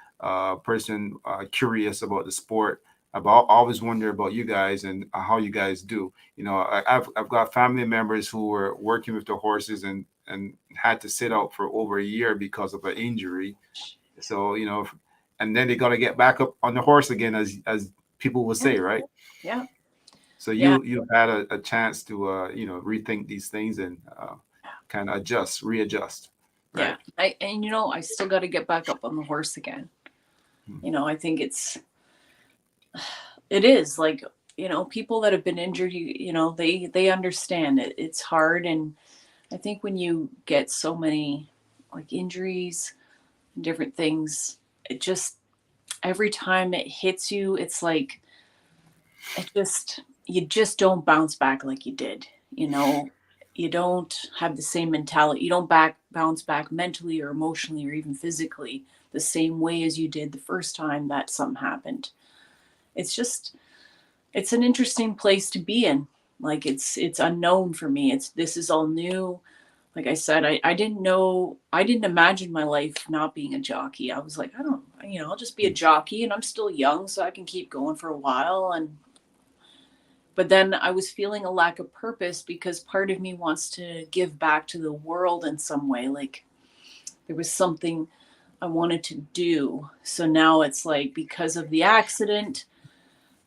person curious about the sport, about always wonder about you guys and how you guys do. I've got family members who were working with the horses and had to sit out for over a year because of an injury. So and then they got to get back up on the horse again, as people would say, right? Yeah. So Yeah. you've had a chance to rethink these things and kind of readjust. Right. Yeah. I still got to get back up on the horse again. I think it is like, people that have been injured, they understand it. It's hard. And I think when you get so many like injuries and different things, it just, every time it hits you, it's like, you just don't bounce back like you did. You don't have the same mentality. You don't bounce back mentally or emotionally or even physically the same way as you did the first time that something happened. It's an interesting place to be in. Like it's unknown for me. This is all new. Like I said, I didn't imagine my life not being a jockey. I was like, I'll just be a jockey and I'm still young, so I can keep going for a while. But then I was feeling a lack of purpose because part of me wants to give back to the world in some way. Like there was something I wanted to do. So now it's like, because of the accident,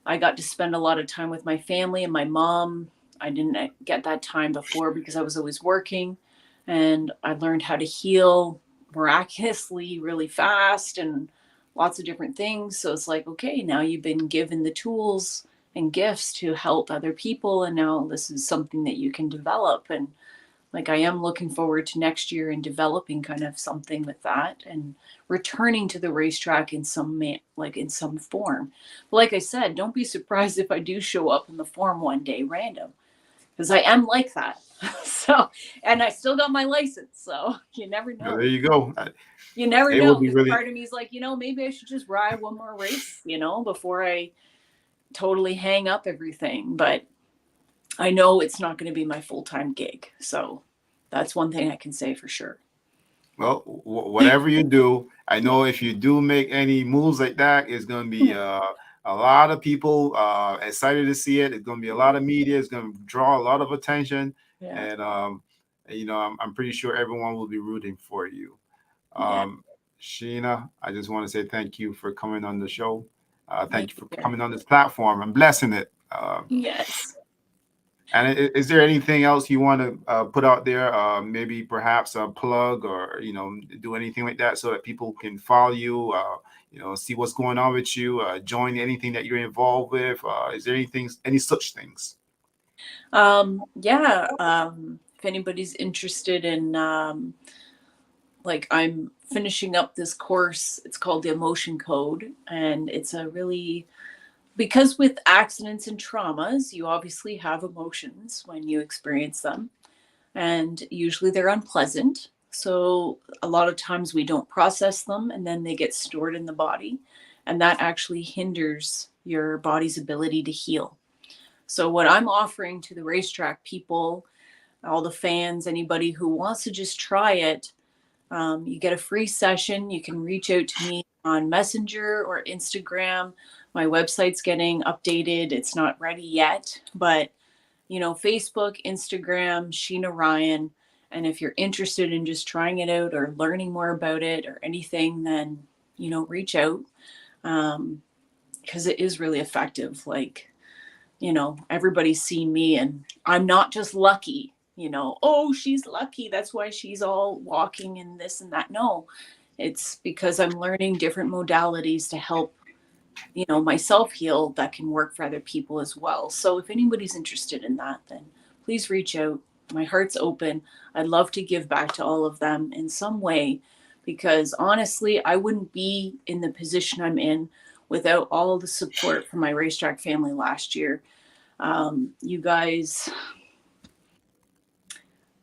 I got to spend a lot of time with my family and my mom. I didn't get that time before because I was always working, and I learned how to heal miraculously really fast and lots of different things. So it's like, okay, now you've been given the tools and gifts to help other people, and now this is something that you can develop. And like I am looking forward to next year and developing kind of something with that and returning to the racetrack in some in some form. But like I said, don't be surprised if I do show up in the form one day random, because I am like that. So, and I still got my license, so you never know. Well, there you go. You never It know. will be Because really. part of me is like, maybe I should just ride one more race, before I totally hang up everything. But I know it's not going to be my full-time gig. So that's one thing I can say for sure. Well, whatever you do, I know if you do make any moves like that, it's going to be a lot of people excited to see it. It's going to be a lot of media. It's going to draw a lot of attention. Yeah. And, I'm pretty sure everyone will be rooting for you. Yeah. Sheena, I just want to say thank you for coming on the show. Thank you for Yeah. coming on this platform and blessing it. Yes. And is there anything else you want to put out there? Maybe perhaps a plug or, do anything like that so that people can follow you, see what's going on with you, join anything that you're involved with. Is there any such things? Yeah. If anybody's interested in, like I'm finishing up this course, it's called the Emotion Code. And it's because with accidents and traumas, you obviously have emotions when you experience them. And usually they're unpleasant. So a lot of times we don't process them and then they get stored in the body. And that actually hinders your body's ability to heal. So what I'm offering to the racetrack people, all the fans, anybody who wants to just try it, you get a free session. You can reach out to me on Messenger or Instagram. My website's getting updated. It's not ready yet, but Facebook, Instagram, Sheena Ryan. And if you're interested in just trying it out or learning more about it or anything, then, reach out, because it is really effective. Like, everybody's seen me, and I'm not just lucky, oh, she's lucky, that's why she's all walking and this and that. No, it's because I'm learning different modalities to help, myself heal, that can work for other people as well. So if anybody's interested in that, then please reach out. My heart's open. I'd love to give back to all of them in some way, because honestly, I wouldn't be in the position I'm in without all of the support from my racetrack family last year. You guys,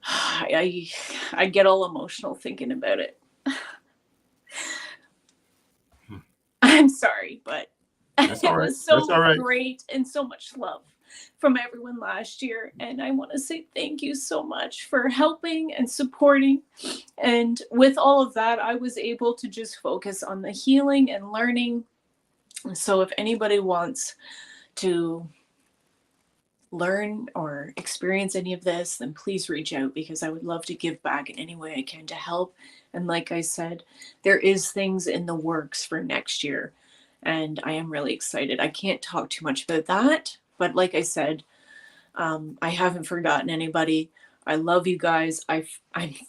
I get all emotional thinking about it. I'm sorry, but That's all it right. was so That's all right. great and so much love from everyone last year. And I want to say thank you so much for helping and supporting. And with all of that, I was able to just focus on the healing and learning. So if anybody wants to learn or experience any of this, then please reach out, because I would love to give back in any way I can to help. And like I said, there is things in the works for next year, and I am really excited. I can't talk too much about that, but like I said, I haven't forgotten anybody. I love you guys. I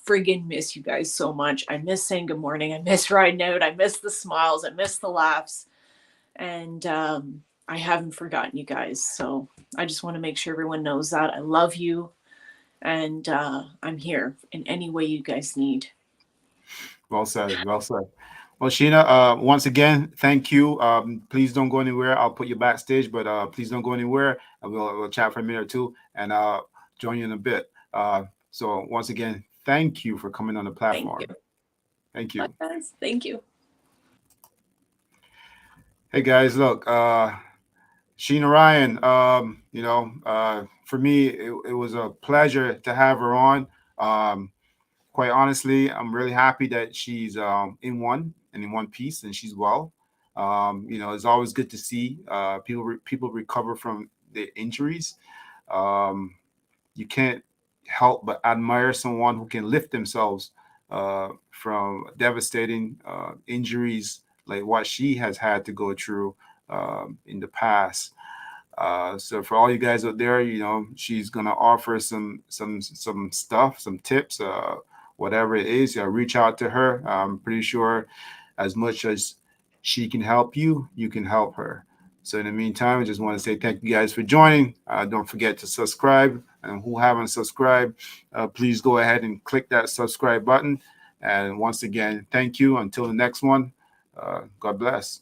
friggin' miss you guys so much. I miss saying good morning. I miss riding out. I miss the smiles. I miss the laughs. And I haven't forgotten you guys. So I just want to make sure everyone knows that. I love you. And I'm here in any way you guys need. Well said. Well said. Well, Sheena, once again, thank you. Please don't go anywhere. I'll put you backstage, but please don't go anywhere. We'll chat for a minute or two, and I'll join you in a bit. So once again, thank you for coming on the platform. Thank you. Bye, guys. Thank you. Hey guys, look, Sheena Ryan. For me, it was a pleasure to have her on. Quite honestly, I'm really happy that she's in one piece and she's well. It's always good to see people recover from their injuries. You can't help but admire someone who can lift themselves from devastating injuries like what she has had to go through in the past. So for all you guys out there, she's gonna offer some stuff, some tips, whatever it is. Reach out to her. I'm pretty sure as much as she can help you, you can help her. So in the meantime, I just want to say thank you guys for joining. Don't forget to subscribe, and who haven't subscribed, please go ahead and click that subscribe button. And once again, thank you. Until the next one, God bless.